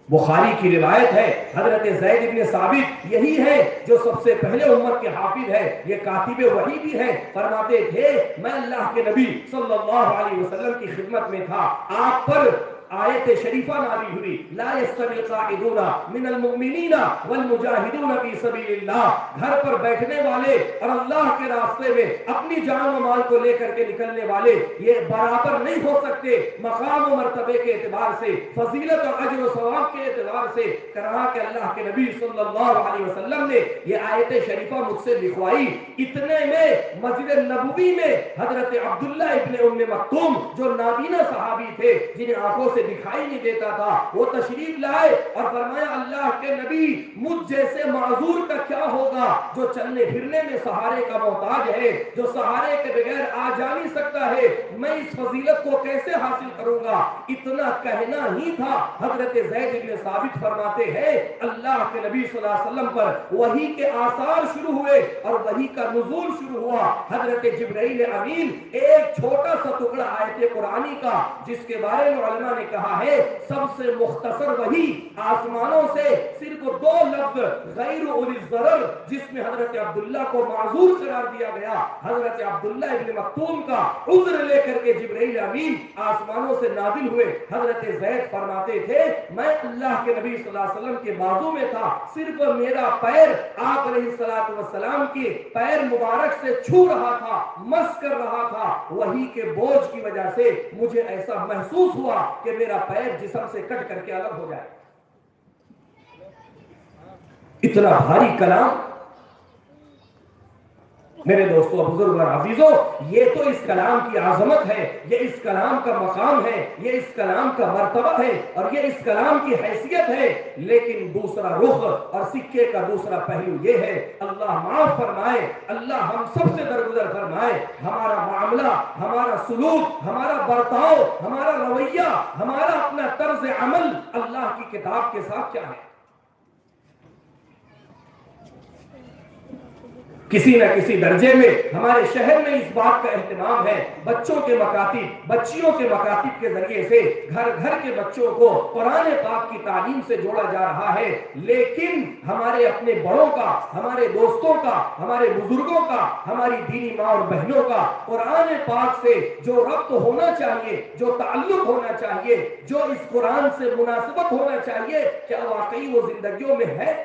H: بخاری کی روایت ہے حضرت زید بن ثابت یہی ہے جو سب سے پہلے امت کے حافظ ہے، یہ کاتب وحی بھی ہے، فرماتے تھے میں اللہ کے نبی صلی اللہ علیہ وسلم کی خدمت میں تھا، آپ پر آیت شریفہ نازل ہوئی لا یستوی القاعدون من المؤمنین والمجاہدون فی سبیل اللہ، گھر پر بیٹھنے والے اور اللہ کے راستے میں اپنی جان و مال کو لے کر کے نکلنے والے یہ برابر نہیں ہو سکتے مقام و مرتبے کے اعتبار سے، فضیلت اور اجر و ثواب کے اعتبار سے۔ کہا کہ اللہ کے نبی صلی اللہ علیہ وسلم نے یہ آیت شریفہ مجھ سے لکھوائی، اتنے میں مسجد نبوی میں حضرت عبداللہ ابن ام مکتوم جو نابینا صحابی تھے جنہیں آنکھوں سے دکھائی نہیں دیتا تھا، وہ تشریف لائے اور فرمایا اللہ کے نبی مجھ جیسے معذور کا کیا ہوگا جو چلنے پھرنے میں سہارے کا محتاج ہے، جو سہارے کے بغیر آ جا نہیں سکتا ہے، میں اس فضیلت کو کیسے حاصل کروں گا؟ اتنا کہنا ہی تھا حضرت زید بن ثابت فرماتے ہیں اللہ کے نبی صلی اللہ علیہ وسلم پر وحی کے آثار شروع ہوئے اور وحی کا نزول شروع ہوا۔ حضرت جبرائیل امین ایک چھوٹا سا ٹکڑا آیت قرآنی کا جس کے بارے میں علماء نے نے کہا ہے سب سے مختصر وہی آسمانوں سے صرف 2 لفظ غیر اولی الضرر جس میں حضرت عبداللہ کو معذور قرار دیا گیا. حضرت عبداللہ ابن مکتوم کا عذر لے کر کے جبرائیل امین آسمانوں سے نازل ہوئے. حضرت زید فرماتے تھے میں اللہ کے نبی صلی اللہ علیہ وسلم کے بازو میں تھا, صرف میرا پیر آپ علیہ السلام کے پیر مبارک سے چھو رہا تھا, مس کر رہا تھا. وہی کے بوجھ کی وجہ سے مجھے ایسا محسوس ہوا کہ میرا پیر جسم سے کٹ کر کے الگ ہو جائے. اتنا بھاری کلام. میرے دوستو بزرگ اور عزیزوں, یہ تو اس کلام کی عظمت ہے, یہ اس کلام کا مقام ہے, یہ اس کلام کا مرتبہ ہے, اور یہ اس کلام کی حیثیت ہے. لیکن دوسرا رخ اور سکے کا دوسرا پہلو یہ ہے, اللہ معاف فرمائے, اللہ ہم سب سے درگزر فرمائے, ہمارا معاملہ, ہمارا سلوک, ہمارا برتاؤ, ہمارا رویہ, ہمارا اپنا طرز عمل اللہ کی کتاب کے ساتھ کیا ہے. کسی نہ کسی درجے میں ہمارے شہر میں اس بات کا اہتمام ہے, بچوں کے مکاتب, بچیوں کے مکاتب کے ذریعے سے گھر گھر کے بچوں کو قرآن پاک کی تعلیم سے جوڑا جا رہا ہے. لیکن ہمارے اپنے بڑوں کا, ہمارے دوستوں کا, ہمارے بزرگوں کا, ہماری دینی ماں اور بہنوں کا قرآن پاک سے جو ربط ہونا چاہیے, جو تعلق ہونا چاہیے, جو اس قرآن سے مناسبت ہونا چاہیے, کیا واقعی وہ زندگیوں میں ہے؟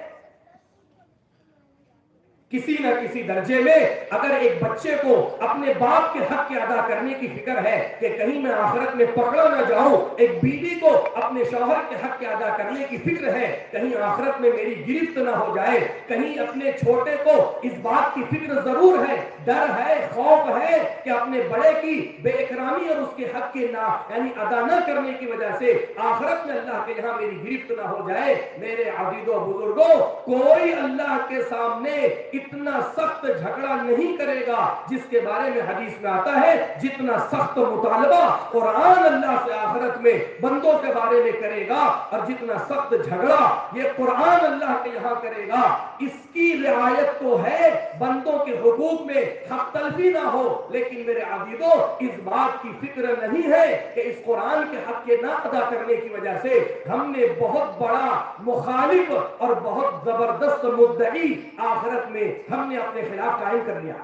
H: کسی نہ کسی درجے میں اگر ایک بچے کو اپنے باپ کے حق کے ادا کرنے کی فکر ہے کہ کہیں میں آخرت میں پکڑا نہ جاؤں, ایک بیوی کو اپنے شوہر کے حق کے ادا کرنے کی فکر ہے کہیں آخرت میں میری گرفت نہ ہو جائے, کہیں اپنے چھوٹے کو اس بات کی فکر ضرور ہے, ڈر ہے, خوف ہے کہ اپنے بڑے کی بے اکرامی اور اس کے حق کے یعنی ادا نہ کرنے کی وجہ سے آخرت میں اللہ کے یہاں میری گرفت نہ ہو جائے. میرے عزیزو بزرگوں, کوئی اللہ کے سامنے اتنا سخت جھگڑا نہیں کرے گا جس کے بارے میں حدیث میں آتا ہے جتنا سخت مطالبہ قرآن اللہ سے آخرت میں بندوں کے بارے میں کرے گا, اور جتنا سخت جھگڑا یہ قرآن اللہ کے یہاں کرے گا. اس کی رعایت تو ہے بندوں کے حقوق میں حق تلفی نہ ہو, لیکن میرے عزیزو اس بات کی فکر نہیں ہے کہ اس قرآن کے حق کے نہ ادا کرنے کی وجہ سے ہم نے بہت بڑا مخالف اور بہت زبردست مدعی آخرت میں ہم نے اپنے خلاف قائم کر لیا.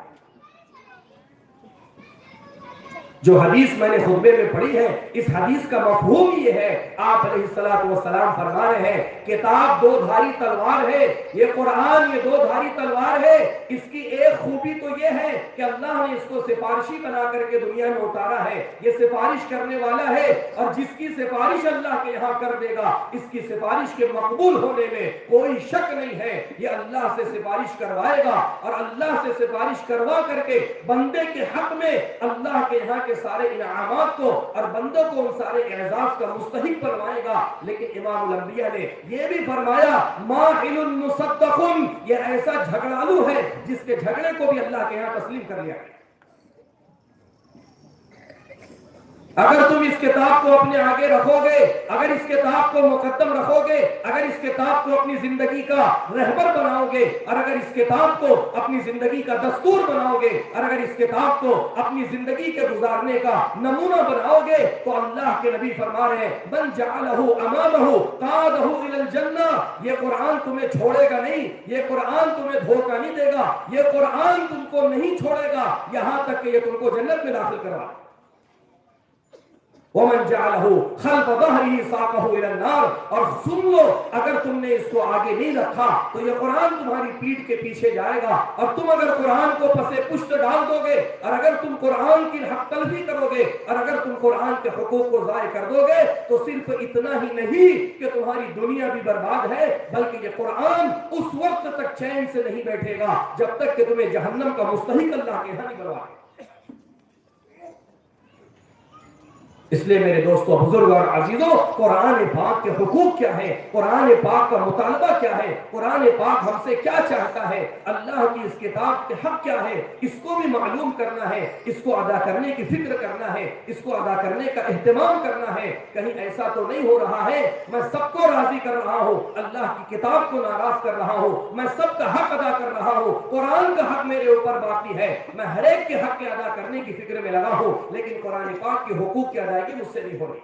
H: جو حدیث میں نے خطبے میں پڑھی ہے, اس حدیث کا مفہوم یہ ہے, آپ علیہ السلام فرما رہے ہیں کتاب 2 دھاری تلوار ہے, یہ قرآن یہ 2 دھاری تلوار ہے. اس کی ایک خوبی تو یہ ہے کہ اللہ نے اس کو سفارشی بنا کر کے دنیا میں اتارا ہے, یہ سفارش کرنے والا ہے, اور جس کی سفارش اللہ کے یہاں کر دے گا اس کی سفارش کے مقبول ہونے میں کوئی شک نہیں ہے. یہ اللہ سے سفارش کروائے گا, اور اللہ سے سفارش کروا کر کے بندے کے حق میں اللہ کے یہاں کے سارے انعامات کو اور بندوں کو ان سارے اعزاز کا مستحق بنوائے گا. لیکن امام الانبیاء نے یہ بھی فرمایا ماحل مصدق, یہ ایسا جھگڑالو ہے جس کے جھگڑے کو بھی اللہ کے یہاں تسلیم کر لیا. اگر تم اس کتاب کو اپنے آگے رکھو گے, اگر اس کتاب کو مقدم رکھو گے, اگر اس کتاب کو اپنی زندگی کا رہبر بناؤ گے, اور اگر اس کتاب کو اپنی زندگی کا دستور بناؤ گے, اور اگر اس کتاب کو اپنی زندگی کے گزارنے کا نمونہ بناؤ گے, تو اللہ کے نبی فرما رہے ہیں من جعلہ امامہ قادہ الی الجنہ, یہ قرآن تمہیں چھوڑے گا نہیں, یہ قرآن تمہیں دھوکہ نہیں دے گا, یہ قرآن تم کو نہیں چھوڑے گا یہاں تک کہ یہ تم کو جنت میں داخل کروا. ومن جعلہ خلف ظہرہ ساقہ الی النار, اور سن لو اگر تم نے اس کو آگے نہیں رکھا تو یہ قرآن تمہاری پیٹھ کے پیچھے جائے گا, اور تم اگر قرآن کو پسے پشت ڈال دو گے, اور اگر تم قرآن کی حق تلفی کرو گے, اور اگر تم قرآن کے حقوق کو ضائع کر دو گے, تو صرف اتنا ہی نہیں کہ تمہاری دنیا بھی برباد ہے, بلکہ یہ قرآن اس وقت تک چین سے نہیں بیٹھے گا جب تک کہ تمہیں جہنم کا مستحق اللہ کے یہاں نہیں بنوائے. اس لیے میرے دوستو بزرگ اور عزیزوں, قرآن پاک کے حقوق کیا ہے, قرآن پاک کا مطالبہ کیا ہے, قرآن پاک ہم سے کیا چاہتا ہے, اللہ کی اس کتاب کے حق کیا ہے, اس کو بھی معلوم کرنا ہے, اس کو ادا کرنے کی فکر کرنا ہے, اس کو ادا کرنے کا اہتمام کرنا ہے. کہیں ایسا تو نہیں ہو رہا ہے میں سب کو راضی کر رہا ہوں, اللہ کی کتاب کو ناراض کر رہا ہوں, میں سب کا حق ادا کر رہا ہوں, قرآن کا حق میرے اوپر باقی ہے, میں ہر ایک کے حق کے ادا کرنے کی فکر میں لگا ہوں, لیکن قرآن پاک کے حقوق کے ادائیگی مجھ سے نہیں ہو رہی.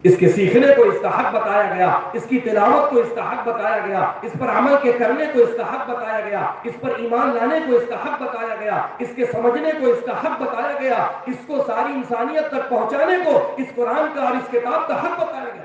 H: اس کے سیکھنے کو اس کا حق بتایا گیا، اس کی تلاوت کو اس کا حق بتایا گیا، اس پر عمل کے کرنے کو اس کا حق بتایا گیا، اس پر ایمان لانے کو اس کا حق بتایا گیا، اس کے سمجھنے کو اس کا حق بتایا گیا، اس کو ساری انسانیت تک پہنچانے کو اس قرآن کا اور اس کتاب کا حق بتایا گیا۔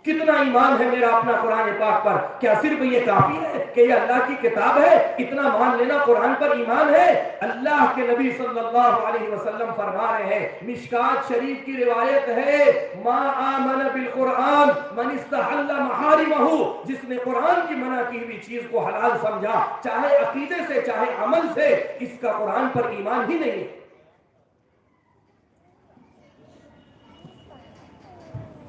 H: کتنا ایمان ہے میرا اپنا قرآن پاک پر؟ کیا صرف یہ کافی ہے کہ یہ اللہ کی کتاب ہے؟ اتنا مان لینا قرآن پر ایمان ہے؟ اللہ کے نبی صلی اللہ علیہ وسلم فرما رہے ہیں، مشکات شریف کی روایت ہے، ما آمن بالقرآن من استحل محارمہ، جس نے قرآن کی منع کی ہوئی چیز کو حلال سمجھا، چاہے عقیدے سے چاہے عمل سے، اس کا قرآن پر ایمان ہی نہیں ہے۔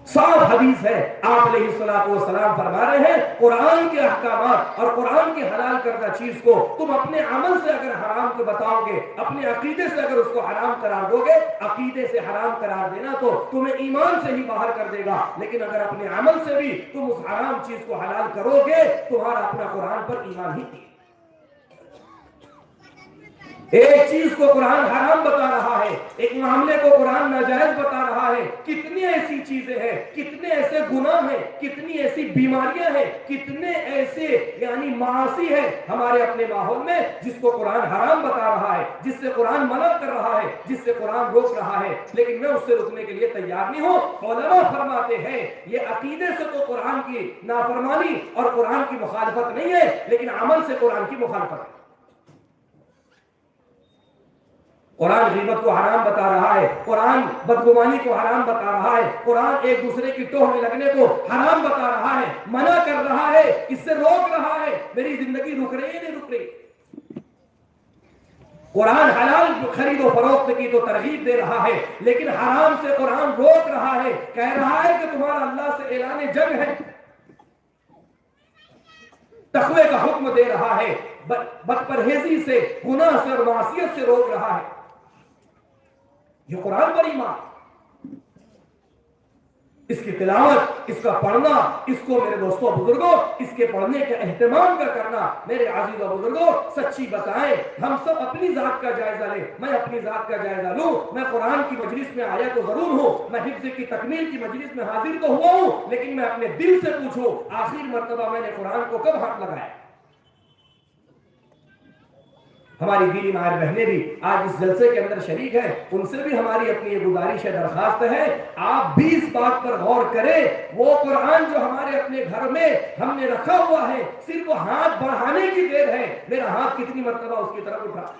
H: صاف حدیث ہے، آپ علیہ الصلوۃ والسلام فرما رہے ہیں، قرآن کے احکامات اور قرآن کی حلال کردہ چیز کو تم اپنے عمل سے اگر حرام کو بتاؤ گے، اپنے عقیدے سے اگر اس کو حرام قرار دو گے، عقیدے سے حرام قرار دینا تو تمہیں ایمان سے ہی باہر کر دے گا، لیکن اگر اپنے عمل سے بھی تم اس حرام چیز کو حلال کرو گے، تمہارا اپنا قرآن پر ایمان ہی نہیں۔ ایک چیز کو قرآن حرام بتا رہا ہے، ایک معاملے کو قرآن ناجائز بتا رہا ہے۔ کتنی ایسی چیزیں ہیں، کتنے ایسے گناہ ہیں، کتنی ایسی بیماریاں ہیں، کتنے ایسے یعنی معاصی ہیں ہمارے اپنے ماحول میں جس کو قرآن حرام بتا رہا ہے، جس سے قرآن منع کر رہا ہے، جس سے قرآن روک رہا ہے، لیکن میں اس سے رکنے کے لیے تیار نہیں ہوں۔ علماء فرماتے ہیں یہ عقیدے سے تو قرآن کی نافرمانی اور قرآن کی مخالفت نہیں ہے، لیکن عمل سے قرآن کی مخالفت ہے۔ قرآن غیبت کو حرام بتا رہا ہے، قرآن بدگمانی کو حرام بتا رہا ہے، قرآن ایک دوسرے کی ٹوہ میں لگنے کو حرام بتا رہا ہے، منع کر رہا ہے، اس سے روک رہا ہے۔ میری زندگی رک رہی ہے نہیں رک رہی؟ قرآن حلال خرید و فروخت کی تو ترغیب دے رہا ہے، لیکن حرام سے قرآن روک رہا ہے، کہہ رہا ہے کہ تمہارا اللہ سے اعلان جنگ ہے، تقوی کا حکم دے رہا ہے، بد پرہیزی سے، گناہ سے اور معصیت سے روک رہا ہے۔ یہ قرآن پر ایمان، اس کی تلاوت، اس کا پڑھنا، اس کو میرے دوستوں بزرگوں اس کے پڑھنے کے اہتمام کا کرنا، میرے عزیز و بزرگوں سچی بتائیں، ہم سب اپنی ذات کا جائزہ لیں، میں اپنی ذات کا جائزہ لوں۔ میں قرآن کی مجلس میں آیا تو ضرور ہوں، میں حفظ کی تکمیل کی مجلس میں حاضر تو ہوا ہوں، لیکن میں اپنے دل سے پوچھوں آخری مرتبہ میں نے قرآن کو کب ہاتھ لگایا؟ ہماری دینی مائر بہنیں بھی آج اس جلسے کے اندر شریک ہیں، ان سے بھی ہماری اپنی یہ گزارش ہے، درخواست ہے، آپ بھی اس بات پر غور کریں، وہ قرآن جو ہمارے اپنے گھر میں ہم نے رکھا ہوا ہے، صرف ہاتھ بڑھانے کی دیر ہے، میرا ہاتھ کتنی مرتبہ اس کی طرف اٹھا؟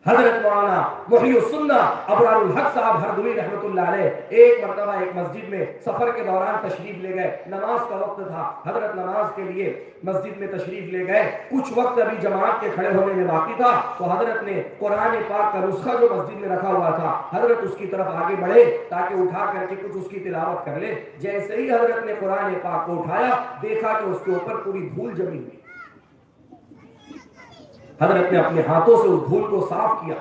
H: حضرت مولانا محی السنہ ابرار الحق صاحب ہردوی رحمۃ اللہ علیہ ایک مرتبہ ایک مسجد میں سفر کے دوران تشریف لے گئے، نماز کا وقت تھا، حضرت نماز کے لیے مسجد میں تشریف لے گئے، کچھ وقت ابھی جماعت کے کھڑے ہونے میں باقی تھا، تو حضرت نے قرآن پاک کا نسخہ جو مسجد میں رکھا ہوا تھا، حضرت اس کی طرف آگے بڑھے تاکہ اٹھا کر کے کچھ اس کی تلاوت کر لے۔ جیسے ہی حضرت نے قرآن پاک کو اٹھایا، دیکھا کہ اس کے اوپر پوری دھول جمی ہوئی۔ حضرت نے اپنے ہاتھوں سے اس دھول کو صاف کیا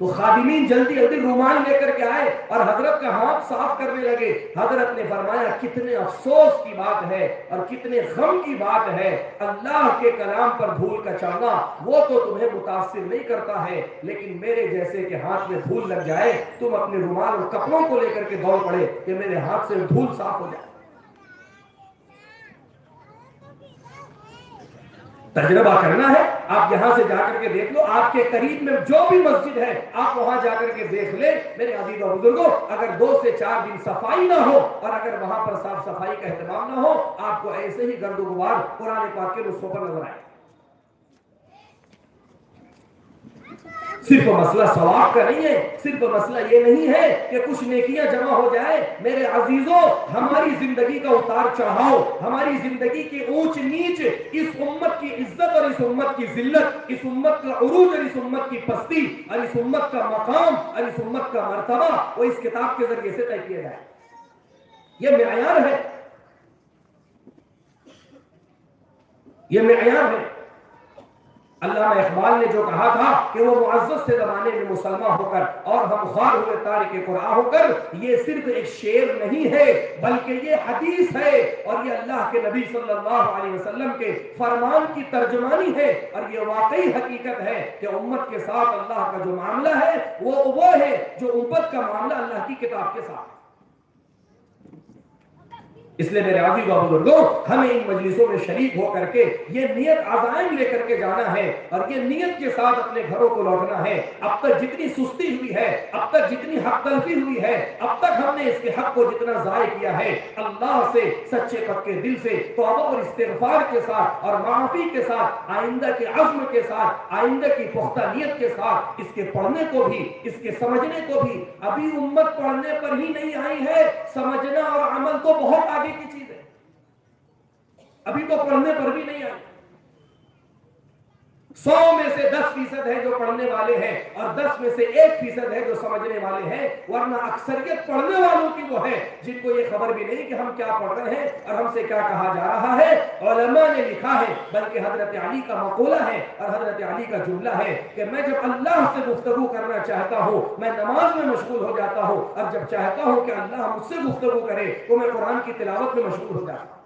H: تو خادمین جلدی جلدی رومال لے کر کے آئے اور حضرت کا ہاتھ صاف کرنے لگے۔ حضرت نے فرمایا کتنے افسوس کی بات ہے اور کتنے غم کی بات ہے، اللہ کے کلام پر دھول کا چڑھنا وہ تو تمہیں متاثر نہیں کرتا ہے، لیکن میرے جیسے کہ ہاتھ میں دھول لگ جائے، تم اپنے رومال اور کپڑوں کو لے کر کے دوڑ پڑے کہ میرے ہاتھ سے دھول صاف ہو جائے۔ تجربہ کرنا ہے، آپ یہاں سے جا کر کے دیکھ لو، آپ کے قریب میں جو بھی مسجد ہے آپ وہاں جا کر کے دیکھ لیں میرے عزیز و بزرگوں، اگر 2 سے 4 دن صفائی نہ ہو اور اگر وہاں پر صاف صفائی کا اہتمام نہ ہو، آپ کو ایسے ہی گرد و غبار قرآن پاک کے نسخوں پر نظر آئے۔ صرف مسئلہ ثواب کا نہیں ہے، صرف مسئلہ یہ نہیں ہے کہ کچھ نیکیاں جمع ہو جائے، میرے عزیزوں ہماری زندگی کا اتار چڑھاؤ، ہماری زندگی کی اونچ نیچ، اس امت کی عزت اور اس امت کی ذلت، اس امت کا عروج اور اس امت کی پستی اور اس امت کا مقام اور اس امت کا مرتبہ وہ اس کتاب کے ذریعے سے طے کیا جائے۔ یہ معیار ہے، یہ معیار ہے۔ علامہ اقبال نے جو کہا تھا کہ وہ معزز سے زمانے میں مسلمان ہو کر اور ہم خوار ہوئے تارک قرآن ہو کر، یہ صرف ایک شعر نہیں ہے بلکہ یہ حدیث ہے اور یہ اللہ کے نبی صلی اللہ علیہ وسلم کے فرمان کی ترجمانی ہے، اور یہ واقعی حقیقت ہے کہ امت کے ساتھ اللہ کا جو معاملہ ہے وہ ہے جو امت کا معاملہ اللہ کی کتاب کے ساتھ ہے۔ اس لیے میرے عزیز و بزرگوں، ہمیں ان مجلسوں میں شریک ہو کر کے یہ نیت عزائم لے کر کے جانا ہے اور یہ نیت کے ساتھ اپنے گھروں کو لوٹنا ہے۔ اب تک جتنی سستی ہوئی ہے، اب تک جتنی حق تلفی ہوئی ہے، اب تک ہم نے اس کے حق کو جتنا ضائع کیا ہے، اللہ سے سچے پکے دل سے توبہ اور استغفار کے ساتھ اور معافی کے ساتھ، آئندہ کے عزم کے ساتھ، آئندہ کی پختہ نیت کے ساتھ اس کے پڑھنے کو بھی، اس کے سمجھنے کو بھی۔ ابھی امت پڑھنے پر ہی نہیں آئی ہے، سمجھنا اور عمل تو بہت آگے کی چیز ہے، ابھی تو پڑھنے پر بھی نہیں آئی۔ 100 میں سے 10% ہے جو پڑھنے والے ہیں اور 10 میں سے 1% ہے جو سمجھنے والے ہیں، ورنہ اکثریت پڑھنے والوں کی وہ ہے جن کو یہ خبر بھی نہیں کہ ہم کیا پڑھ رہے ہیں اور ہم سے کیا کہا جا رہا ہے۔ علماء نے لکھا ہے، بلکہ حضرت علی کا مقولہ ہے اور حضرت علی کا جملہ ہے کہ میں جب اللہ سے گفتگو کرنا چاہتا ہوں میں نماز میں مشغول ہو جاتا ہوں، اور جب چاہتا ہوں کہ اللہ مجھ سے گفتگو کرے تو میں قرآن کی تلاوت میں مشغول ہو جاتا ہوں۔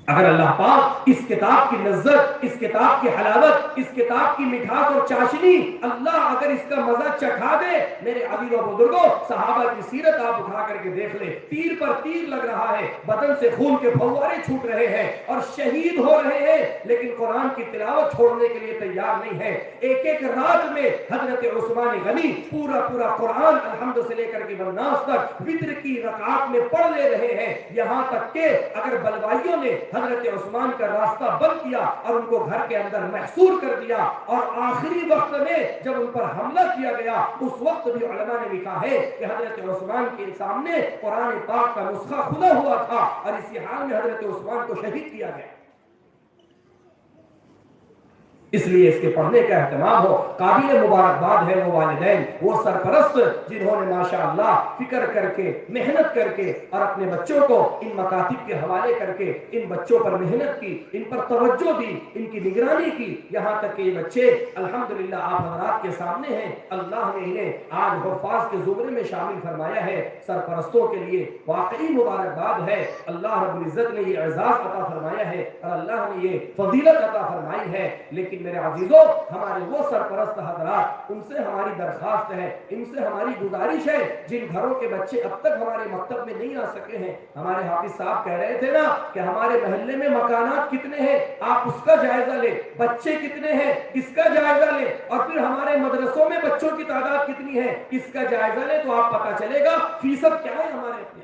H: اگر اللہ پاک اس کتاب کی لذت، اس کتاب کی حلاوت، اس کتاب کی مٹھاس اور چاشنی، اللہ اگر اس کا مزہ چکھا دے، میرے عزیز و بزرگوں، صحابہ کی سیرت آپ اٹھا کر کے دیکھ لیں، تیر پر تیر لگ رہا ہے، بدن سے خون کے پھوارے چھوٹ رہے ہیں اور شہید ہو رہے ہیں، لیکن قرآن کی تلاوت چھوڑنے کے لیے تیار نہیں ہے۔ ایک ایک رات میں حضرت عثمان غنی پورا قرآن الحمد سے لے کر کے والناس تک وتر کی رکعات میں پڑھ لے رہے ہیں، یہاں تک کہ اگر بلوائیوں نے حضرت عثمان کا راستہ بند کیا اور ان کو گھر کے اندر محصور کر دیا، اور آخری وقت میں جب ان پر حملہ کیا گیا، اس وقت بھی علماء نے لکھا ہے کہ حضرت عثمان کے سامنے قرآن پاک کا نسخہ کھلا ہوا تھا اور اسی حال میں حضرت عثمان کو شہید کیا گیا۔ اس لیے اس کے پڑھنے کا اہتمام ہو۔ قابل مبارکباد ہے وہ والدین، وہ سرپرست جنہوں نے ماشاءاللہ فکر کر کے، محنت کر کے اور اپنے بچوں کو ان مکاتب کے حوالے کر کے ان بچوں پر محنت کی، ان پر توجہ دی، ان کی نگرانی کی، یہاں تک کہ یہ بچے الحمدللہ آپ حضرات کے سامنے ہیں، اللہ نے انہیں آج حفاظ کے زمرے میں شامل فرمایا ہے۔ سرپرستوں کے لیے واقعی مبارکباد ہے، اللہ رب العزت نے یہ اعزاز عطا فرمایا ہے اور اللہ نے یہ فضیلت عطا فرمائی ہے۔ لیکن میرے عزیزوں، ہمارے وہ سرپرست حضرات، ان سے ہماری درخواست ہے، ان سے ہماری گزارش ہے، جن گھروں کے بچے اب تک ہمارے مکتب میں نہیں آ سکے ہیں، ہمارے حافظ صاحب کہہ رہے تھے نا کہ ہمارے محلے میں مکانات کتنے ہیں، آپ اس کا جائزہ لیں، بچے کتنے ہیں اس کا جائزہ لیں، اور پھر ہمارے مدرسوں میں بچوں کی تعداد کتنی ہے اس کا جائزہ لیں، تو آپ پتہ چلے گا فیصد کیا ہے ہمارے اپنے۔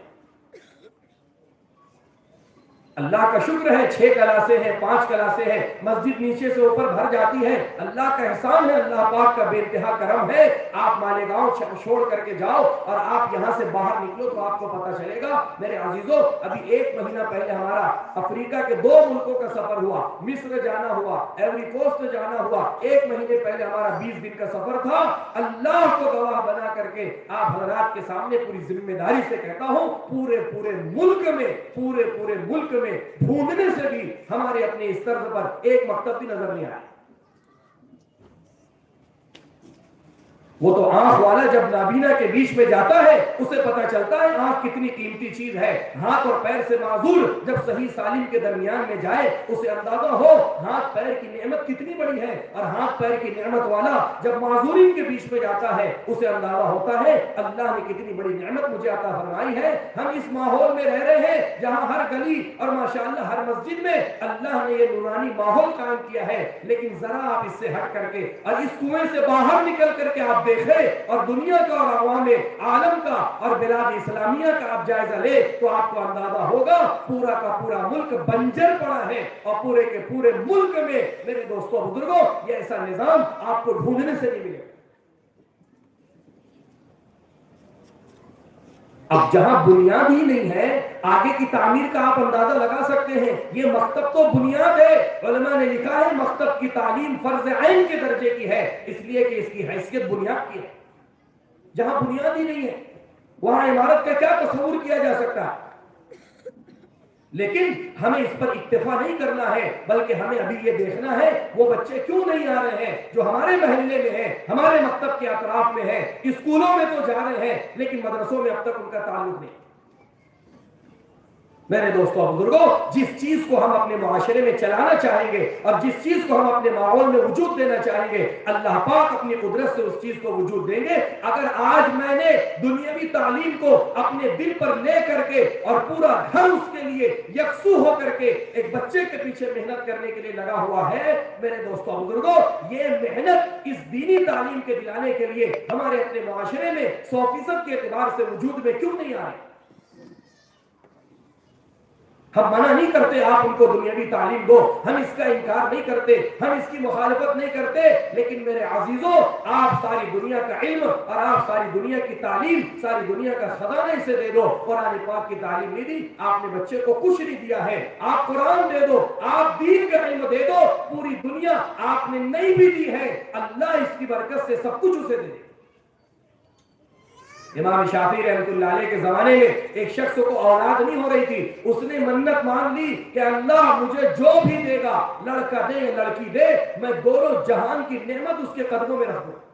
H: اللہ کا شکر ہے 6 کلاسیں ہیں، 5 کلاسیں ہیں، مسجد نیچے سے اوپر بھر جاتی ہے، اللہ کا احسان ہے، اللہ پاک کا بے انتہا کرم ہے۔ آپ مالیگاؤں چھوڑ کر کے جاؤ اور آپ یہاں سے باہر نکلو تو آپ کو پتہ چلے گا۔ میرے عزیزوں، ابھی 1 مہینہ پہلے ہمارا افریقہ کے 2 ملکوں کا سفر ہوا، مصر جانا ہوا، ایوری کوسٹ جانا ہوا، 1 مہینے پہلے ہمارا 20 دن کا سفر تھا۔ اللہ کو گواہ بنا کر کے آپ حضرات کے سامنے پوری ذمہ داری سے کہتا ہوں، پورے ملک میں ڈھونڈنے سے بھی ہمارے اپنے اس طرز پر ایک مکتب بھی نظر نہیں آیا۔ وہ تو آنکھ والا جب نابینا کے بیچ میں جاتا ہے اسے پتا چلتا ہے آنکھ کتنی قیمتی چیز ہے۔ ہاتھ اور پیر سے معذور جب صحیح سالم کے درمیان میں جائے اسے اندازہ ہو ہاتھ پیر کی نعمت کتنی بڑی ہے، اور ہاتھ پیر کی نعمت والا جب معذورین کے بیچ میں جاتا ہے اسے اندازہ ہوتا ہے اللہ نے کتنی بڑی نعمت مجھے عطا فرمائی ہے۔ ہم اس ماحول میں رہ رہے ہیں جہاں ہر گلی اور ماشاءاللہ ہر مسجد میں اللہ نے یہ نورانی ماحول قائم کیا ہے، لیکن ذرا آپ اس سے ہٹ کر کے اور اس کنویں سے باہر نکل کر کے آپ دیکھے اور دنیا کا اور عوام عالم کا اور بلاد اسلامیہ کا آپ جائزہ لے تو آپ کو اندازہ ہوگا پورا کا پورا ملک بنجر پڑا ہے، اور پورے کے پورے ملک میں میرے دوستوں بزرگوں یہ ایسا نظام آپ کو ڈھونڈنے سے نہیں ملے۔ اب جہاں بنیاد ہی نہیں ہے آگے کی تعمیر کا آپ اندازہ لگا سکتے ہیں۔ یہ مکتب تو بنیاد ہے، علماء نے لکھا ہے مکتب کی تعلیم فرض عین کے درجے کی ہے، اس لیے کہ اس کی حیثیت بنیاد کی ہے۔ جہاں بنیاد ہی نہیں ہے وہاں عمارت کا کیا تصور کیا جا سکتا ہے؟ لیکن ہمیں اس پر اکتفا نہیں کرنا ہے، بلکہ ہمیں ابھی یہ دیکھنا ہے وہ بچے کیوں نہیں آ رہے ہیں جو ہمارے محلے میں ہیں، ہمارے مکتب کے اطراف میں ہیں، اسکولوں میں تو جا رہے ہیں لیکن مدرسوں میں اب تک ان کا تعلق نہیں۔ میرے دوستوں اور بزرگوں، جس چیز کو ہم اپنے معاشرے میں چلانا چاہیں گے اور جس چیز کو ہم اپنے ماحول میں وجود دینا چاہیں گے، اللہ پاک اپنی قدرت سے اس چیز کو وجود دیں گے۔ اگر آج میں نے دنیاوی تعلیم کو اپنے دل پر لے کر کے اور پورا گھر اس کے لیے یکسو ہو کر کے ایک بچے کے پیچھے محنت کرنے کے لیے لگا ہوا ہے، میرے دوستوں اور بزرگوں، یہ محنت اس دینی تعلیم کے دلانے کے لیے ہمارے اپنے معاشرے میں 100% کے اعتبار سے وجود میں کیوں نہیں آ رہی؟ ہم منع نہیں کرتے آپ ان کو دنیاوی تعلیم دو، ہم اس کا انکار نہیں کرتے، ہم اس کی مخالفت نہیں کرتے، لیکن میرے عزیزوں، آپ ساری دنیا کا علم اور آپ ساری دنیا کی تعلیم، ساری دنیا کا خزانہ اسے دے دو۔ قرآن پاک کی تعلیم نہیں دی، آپ نے بچے کو کچھ نہیں دیا ہے۔ آپ قرآن دے دو، آپ دین کا علم دے دو، پوری دنیا آپ نے نہیں بھی دی ہے، اللہ اس کی برکت سے سب کچھ اسے دے دے۔ امام شافعی رحمۃ اللہ علیہ کے زمانے میں ایک شخص کو اولاد نہیں ہو رہی تھی، اس نے منت مان لی کہ اللہ مجھے جو بھی دے گا، لڑکا دے یا لڑکی دے، میں دونوں جہان کی نعمت اس کے قدموں میں رکھ دوں۔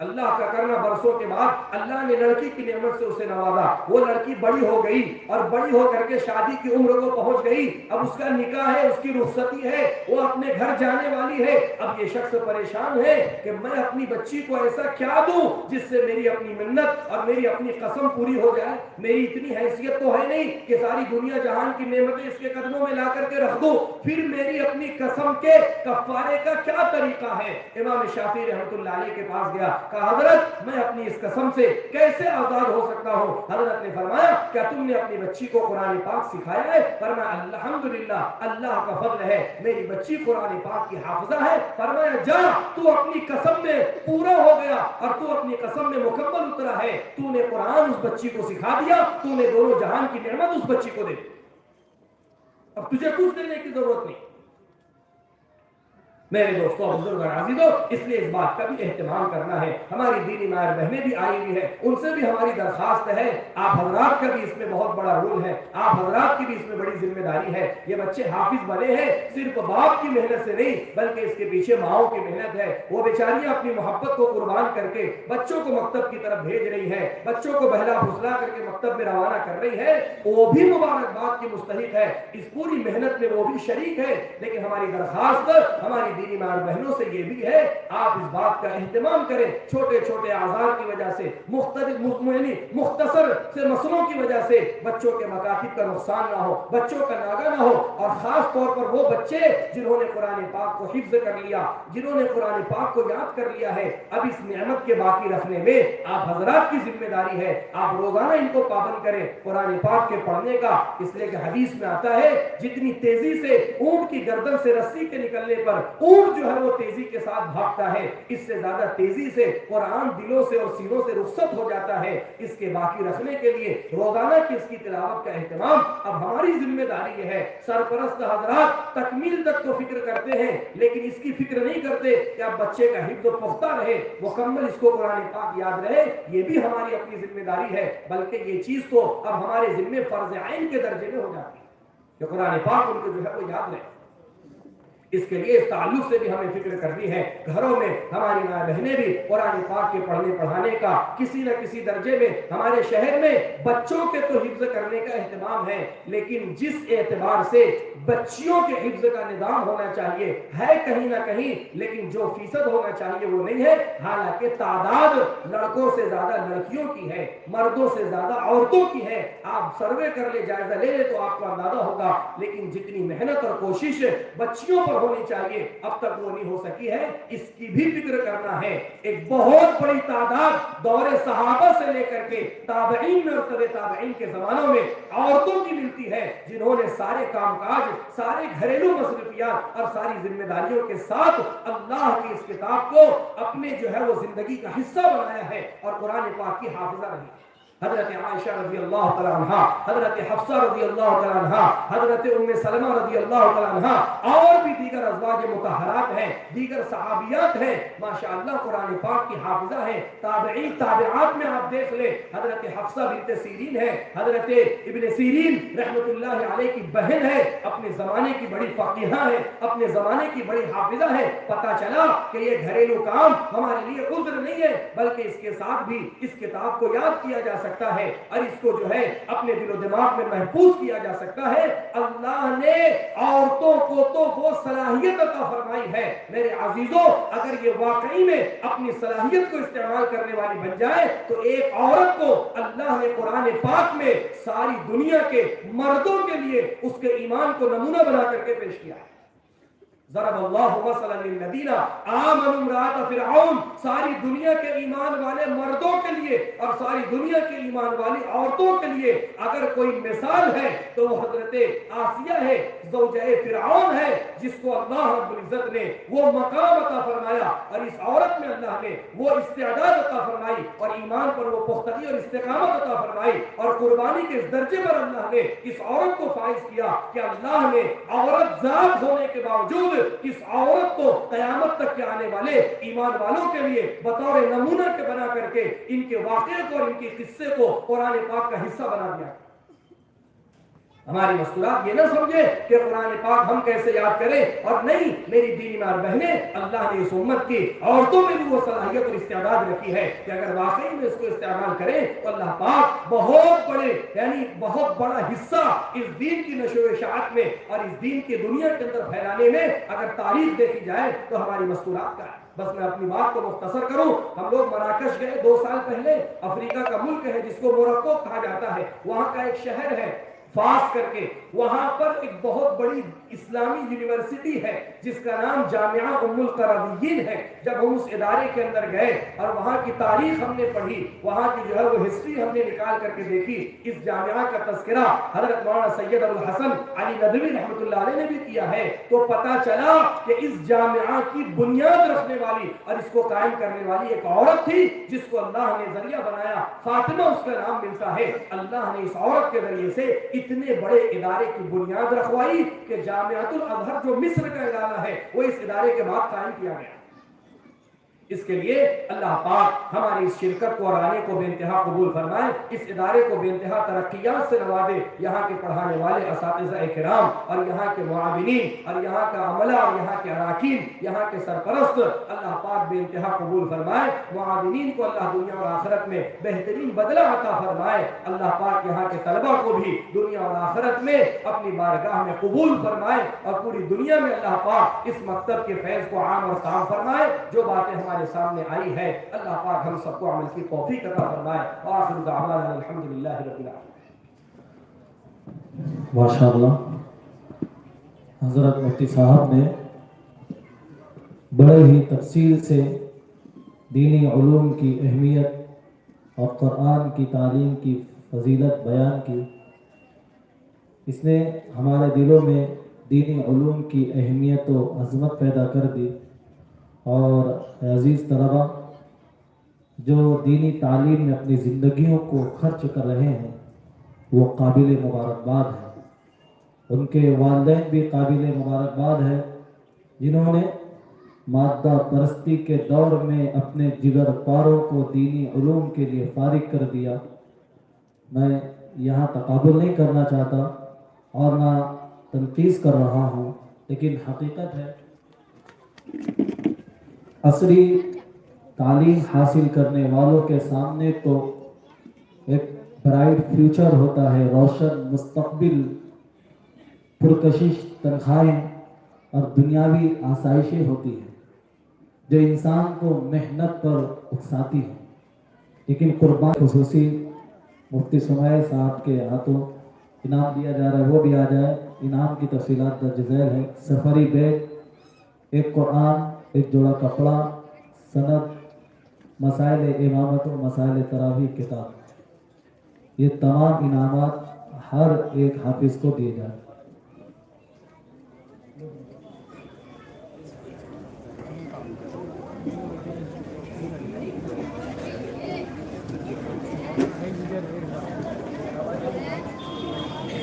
H: اللہ کا کرنا، برسوں کے بعد اللہ نے لڑکی کی نعمت سے اسے نوازا، وہ لڑکی بڑی ہو گئی اور بڑی ہو کر کے شادی کی عمر کو پہنچ گئی، اب اس کا نکاح ہے، اس کی رخصتی ہے، وہ اپنے گھر جانے والی ہے۔ اب یہ شخص پریشان ہے کہ میں اپنی بچی کو ایسا کیا دوں جس سے میری اپنی منت اور میری اپنی قسم پوری ہو جائے۔ میری اتنی حیثیت تو ہے نہیں کہ ساری دنیا جہان کی نعمتیں اس کے قدموں میں لا کر کے رکھ دوں، پھر میری اپنی قسم کے کفارے کا کیا طریقہ ہے؟ امام شافعی رحمۃ اللہ علیہ کے پاس گیا، کہا حضرت میں اپنی اس قسم سے کیسے آزاد ہو سکتا ہوں؟ حضرت نے فرمایا کیا تم نے اپنی بچی کو قرآن پاک سکھایا ہے؟ فرمایا الحمدللہ، اللہ کا فضل ہے، میری بچی قرآن پاک کی حافظہ ہے۔ فرمایا جا، تو اپنی قسم میں پورا ہو گیا اور تو اپنی قسم میں مکمل اترا ہے، تو نے قرآن اس بچی کو سکھا دیا، تو نے دونوں جہان کی نعمت اس بچی کو دے دی، اب تجھے کچھ دینے کی ضرورت نہیں۔ میرے دوستوں اور بزرگوں اور عزیزوں، اس لیے اس بات کا بھی اہتمام کرنا ہے۔ ہماری دینی مائر بہنیں بھی آئی ہوئی ہیں، ان سے بھی ہماری درخواست ہے، آپ حضرات کا بھی اس میں بہت بڑا رول ہے، آپ حضرات کی بھی اس میں بڑی ذمہ داری ہے۔ یہ بچے حافظ بنے ہیں صرف باپ کی محنت سے نہیں، بلکہ اس کے پیچھے ماؤں کی محنت ہے۔ وہ بیچاریاں اپنی محبت کو قربان کر کے بچوں کو مکتب کی طرف بھیج رہی ہے، بچوں کو بہلا پھسلا کر کے مکتب میں روانہ کر رہی ہے، وہ بھی مبارکباد کی مستحق ہے، اس پوری محنت میں وہ بھی شریک ہے۔ لیکن ہماری درخواست ہماری دینی ماں بہنوں سے یہ بھی ہے، آپ اس بات کا اہتمام کریں، چھوٹے چھوٹے آزار کی وجہ سے، مختصر سے مسئلوں کی وجہ سے بچوں کے مکاتب کا نقصان نہ ہو، بچوں کا ناغہ نہ ہو، اور خاص طور پر وہ بچے جنہوں نے قرآن پاک کو حفظ کر لیا، جنہوں نے قرآن پاک کو یاد کر لیا ہے، اب اس نعمت کے باقی رکھنے میں آپ حضرات کی ذمہ داری ہے، آپ روزانہ ان کو پابند کریں قرآن پاک کے پڑھنے کا، اس لیے کہ حدیث میں آتا ہے جتنی تیزی سے اونٹ کی گردن سے رسی کے نکلنے پر اونٹ جو ہے وہ تیزی کے ساتھ بھاگتا ہے، اس سے زیادہ تیزی سے قرآن دلوں سے اور سینوں سے رخصت ہو جاتا ہے۔ اس کے باقی رکھنے کے لیے روزانہ کی اس کی تلاوت کا اہتمام اب ہماری ذمہ داری ہے۔ سرپرست حضرات تکمیل تک تو فکر کرتے ہیں، لیکن اس کی فکر نہیں کرتے کہ اب بچے کا حفظ و پختہ رہے، مکمل اس کو قرآن پاک یاد رہے، یہ بھی ہماری اپنی ذمہ داری ہے، بلکہ یہ چیز تو اب ہمارے ذمہ فرض عین کے درجے میں ہو جاتی ہے کہ قرآن پاک ان کو جو ہے وہ یاد رہے۔ اس کے لیے اس تعلق سے بھی ہمیں فکر کرنی ہے، گھروں میں ہماری ماں بہنیں بھی قرآن پاک کے پڑھنے پڑھانے کا کسی نہ کسی درجے میں، ہمارے شہر میں بچوں کے تو حفظ کرنے کا اہتمام ہے، لیکن جس اعتبار سے بچیوں کے حفظ کا نظام ہونا چاہیے ہے کہیں نہ کہیں، لیکن جو فیصد ہونا چاہیے وہ نہیں ہے۔ حالانکہ تعداد لڑکوں سے زیادہ لڑکیوں کی ہے، مردوں سے زیادہ عورتوں کی ہے، آپ سروے کر لے، جائزہ لے لے تو آپ کو اندازہ ہوگا، لیکن جتنی محنت اور کوشش بچیوں پر ہونی چاہیے اب تک وہ نہیں ہو سکی ہے، اس کی بھی فکر کرنا ہے۔ ایک بہت بڑی تعداد دور صحابہ سے لے کر کے تابعین میں اور تبع تابعین کے زمانوں میں عورتوں کی ملتی ہے، جنہوں نے سارے کام کاج، سارے گھریلو مصروفیات اور ساری ذمہ داریوں کے ساتھ اللہ کی اس کتاب کو اپنے جو ہے وہ زندگی کا حصہ بنایا ہے اور قرآن پاک کی حافظہ رہی۔
I: حضرت عائشہ رضی اللہ تعالی عنہا، حضرت حفصہ رضی اللہ تعالی عنہا، حضرت ام سلمہ رضی اللہ تعالی عنہا، اور بھی دیگر ازواج مطہرات ہیں، دیگر صحابیات ہیں، ماشاءاللہ قرآن پاک کی حافظہ ہیں۔ تابعین تابعات میں آپ دیکھ لیں، حضرت حفصہ بنت سیرین ہے، حضرت ابن سیرین رحمت اللہ علیہ کی بہن ہے، اپنے زمانے کی بڑی فقیہہ ہے، اپنے زمانے کی بڑی حافظہ ہے۔ پتہ چلا کہ یہ گھریلو کام ہمارے لیے عذر نہیں ہے، بلکہ اس کے ساتھ بھی اس کتاب کو یاد کیا جا سکتا ہے اور اس کو جو ہے اپنے دل و دماغ میں محفوظ کیا جا سکتا ہے۔ اللہ نے عورتوں کو تو وہ صلاحیت عطا فرمائی ہے میرے عزیزوں، اگر یہ واقعی میں اپنی صلاحیت کو استعمال کرنے والی بن جائے تو ایک عورت کو اللہ نے قرآن پاک میں ساری دنیا کے مردوں کے لیے اس کے ایمان کو نمونہ بنا کر کے پیش کیا ہے۔ ضرب اللہ مثلا للذین آمنوا امرأۃ فرعون، ساری دنیا کے ایمان والے مردوں کے لیے اور ساری دنیا کے ایمان والی عورتوں کے لیے اگر کوئی مثال ہے تو وہ حضرت آسیہ ہے، زوجہ فرعون ہے، جس کو اللہ رب العزت نے وہ مقام عطا فرمایا اور اس عورت میں اللہ نے وہ استعداد عطا فرمائی اور ایمان پر وہ پختگی اور استقامت عطا فرمائی اور قربانی کے اس درجے پر اللہ نے اس عورت کو فائز کیا کہ اللہ نے عورت ذات ہونے کے باوجود اس عورت کو قیامت تک کے آنے والے ایمان والوں کے لیے بطور نمونہ کے بنا کر کے ان کے واقعے کو اور ان کے قصے کو قرآن پاک کا حصہ بنا دیا۔ ہماری مستورات یہ نہ سمجھے کہ قرآن پاک ہم کیسے یاد کریں، اور نہیں میری دینی مار بہنیں، اللہ نے اس امت کی عورتوں میں بھی وہ صلاحیت اور استعداد رکھی ہے کہ اگر واقعی میں اس کو استعمال کریں تو اللہ پاک بہت بڑے یعنی بہت بڑا حصہ اس دین کی نشر و اشاعت میں اور اس دین کی دنیا کے اندر پھیلانے میں اگر تاریخ دیکھی جائے تو ہماری مستورات کا ہے۔ بس میں اپنی بات کو مختصر کروں، ہم لوگ مراکش گئے 2 سال پہلے، افریقہ کا ملک ہے جس کو موروکو کہا جاتا ہے، وہاں کا ایک شہر ہے فاس کر کے، وہاں پر ایک بہت بڑی اسلامی یونیورسٹی ہے جس کا نام جامعہ ام القرویین ہے۔ جب ہم اس ادارے کے اندر گئے اور وہاں کی تاریخ ہم نے پڑھی، وہاں کی جو ہے وہ ہسٹری ہم نے نکال کر کے دیکھی، اس جامعہ کا تذکرہ حضرت مولانا سید ابو الحسن علی ندوی رحمۃ اللہ علیہ نے بھی کیا ہے، تو پتہ چلا کہ اس جامعہ کی بنیاد رکھنے والی اور اس کو قائم کرنے والی ایک عورت تھی جس کو اللہ نے ذریعہ بنایا، فاطمہ اس کا نام ملتا ہے۔ اللہ نے اس عورت کے ذریعے سے اتنے بڑے ادارے کی بنیاد رکھوائی کہ جامعۃ الازہر جو مصر کا ادارہ ہے وہ اس ادارے کے بعد قائم کیا گیا۔ اس کے لیے اللہ پاک ہماری اس شرکت کو اور آنے کو بے انتہا قبول فرمائے، اس ادارے کو بے انتہا ترقیات سے نوازے، یہاں کے پڑھانے والے اساتذہ کرام اور یہاں کے معاونین اور یہاں کا عملہ اور یہاں کے اراکین، یہاں کے سرپرست اللہ پاک بے انتہا قبول فرمائے۔ معاونین کو اللہ دنیا اور آخرت میں بہترین بدلہ عطا فرمائے۔ اللہ پاک یہاں کے طلبہ کو بھی دنیا اور آخرت میں اپنی بارگاہ میں قبول فرمائے اور پوری دنیا میں اللہ پاک اس مکتب کے فیض کو عام اور تام فرمائے۔ جو باتیں ہمارے سامنے آئی ہے اللہ پاک ہم سب کو عمل کی توفیق عطا فرمائے۔ آخر دعوانا الحمدللہ رب العالمین۔
D: ماشاءاللہ حضرت مفتی صاحب نے بڑے ہی تفصیل سے دینی علوم کی اہمیت اور قرآن کی تعلیم کی فضیلت بیان کی۔ اس نے ہمارے دلوں میں دینی علوم کی اہمیت و عظمت پیدا کر دی، اور عزیز طلبہ جو دینی تعلیم میں اپنی زندگیوں کو خرچ کر رہے ہیں وہ قابل مبارکباد ہے، ان کے والدین بھی قابل مبارکباد ہے جنہوں نے مادہ پرستی کے دور میں اپنے جگر پاروں کو دینی علوم کے لیے فارغ کر دیا۔ میں یہاں تقابل نہیں کرنا چاہتا اور نہ تنقید کر رہا ہوں، لیکن حقیقت ہے عصری تعلیم حاصل کرنے والوں کے سامنے تو ایک برائٹ فیوچر ہوتا ہے، روشن مستقبل، پرکشش تنخواہیں اور دنیاوی آسائشیں ہوتی ہیں جو انسان کو محنت پر اکساتی ہیں، لیکن قربان خصوصی مفتی سمیع صاحب کے ہاتھوں انعام دیا جا رہا ہے، وہ بھی آ جائے۔ انعام کی تفصیلات درج ذیل ہیں، سفری بیگ، ایک قرآن، ایک جوڑا کپڑا، سند، مسائل امامت و مسائل تراویح کتاب، یہ تمام انعامات ہر ایک حافظ کو دیے جائیں۔
C: Thank you.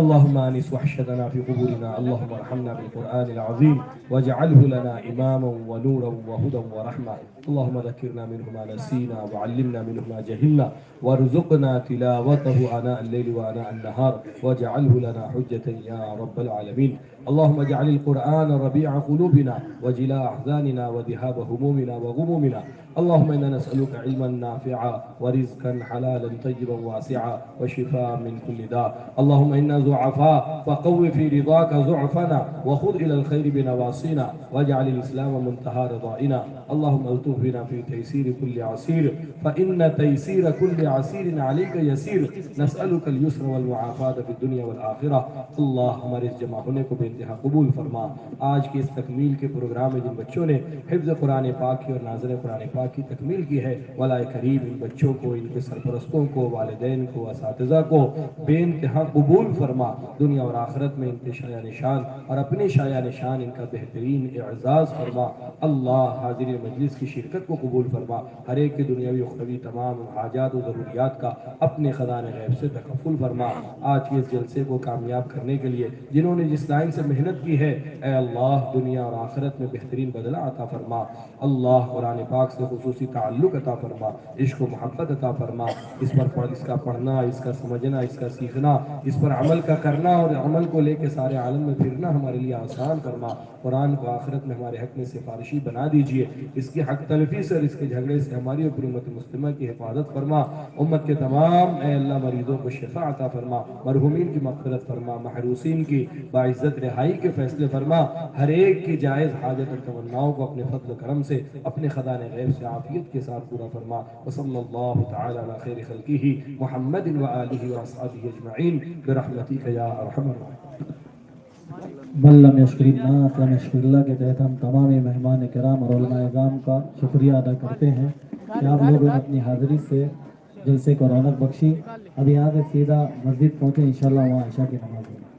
I: اللهم آنس وحشتنا في قبورنا اللهم ارحمنا بالقرآن العظيم واجعله لنا إماما ونورا وهدى ورحمة اللهم ذكرنا منه ما نسينا وعلمنا منه ما جهلنا وارزقنا تلاوته آناء الليل وآناء النهار واجعله لنا حجة يا رب العالمين اللهم اجعل القرآن ربيع قلوبنا وجلاء أحزاننا وذهاب همومنا وغمومنا اللهم إنا نسألك علما نافعا ورزقا حلالا طيبا واسعا وشفاء من كل داء اللهم إنا ضعفاء فقو في رضاك ضعفنا وخذ إلى الخير بنواصينا واجعل الإسلام منتهى رضائنا اللهم الطف بنا في تيسير كل عسير فإن تيسير كل عسير عليك يسير نسألك اليسر والمعافاة في الدنيا والآخرة اللہ ہمارے اس جمع ہونے کو بے انتہا قبول فرما۔ آج کی اس تکمیل کے پروگرام میں جن بچوں نے حفظ قرآن پاک کی اور ناظر قرآن پاک کی تکمیل کی ہے واللہ کریم ان بچوں کو، ان کے سرپرستوں کو، والدین کو، اساتذہ کو بے انتہا قبول فرما، دنیا اور آخرت میں ان کے شایع نشان اور اپنے شایع نشان ان کا بہترین اعزاز فرما۔ اللہ حاضرین مجلس کی شرکت کو قبول فرما، ہر ایک کے دنیاوی و اخروی تمام حاجات و ضروریات کا اپنے خزانہ غیب سے تکفل فرما۔ آج کے اس جلسے کو کامیاب کرنے کے لیے جنہوں نے جس لائن سے محنت کی ہے اے اللہ دنیا اور آخرت میں بہترین بدلہ عطا فرما۔ اللہ قرآن پاک سے خصوصی تعلق عطا فرما، عشق و محبت عطا فرما، اس کا پڑھنا، اس کا سمجھنا، اس کا سیکھنا، اس پر عمل کا کرنا اور عمل کو لے کے سارے عالم میں پھرنا ہمارے لیے آسان فرما۔ قرآن کو آخرت میں ہمارے حق میں سفارشی بنا دیجئے، اس کی حق تلفی سے اور اس کے جھگڑے سے ہماری اور امت مسلمہ کی حفاظت فرما۔ امت کے تمام اے اللہ مریضوں کو شفا عطا فرما، مرحومین کی مغفرت فرما، محروسین کی باعزت رہائی کے فیصلے فرما، ہر ایک کی جائز حاجت اور تمناؤں کو اپنے فضل و کرم سے اپنے خزانہ غیب سے عافیت کے ساتھ پورا فرما۔ وصلی اللہ تعالی علی خیر خلقہ محمد وآلہ واصحابہ اجمعین برحمتک یا ارحم الراحمین۔
D: من لم یشکر الناس لم یشکر اللہ کے تحت ہم تمام مہمان کرام اور علماء اعظام کا شکریہ ادا کرتے ہیں کہ آپ لوگوں نے اپنی حاضری سے جلسے کو رونق بخشی۔ اب یہاں سے سیدھا مسجد پہنچے، انشاءاللہ وہاں عشاء کی نماز ہوگی۔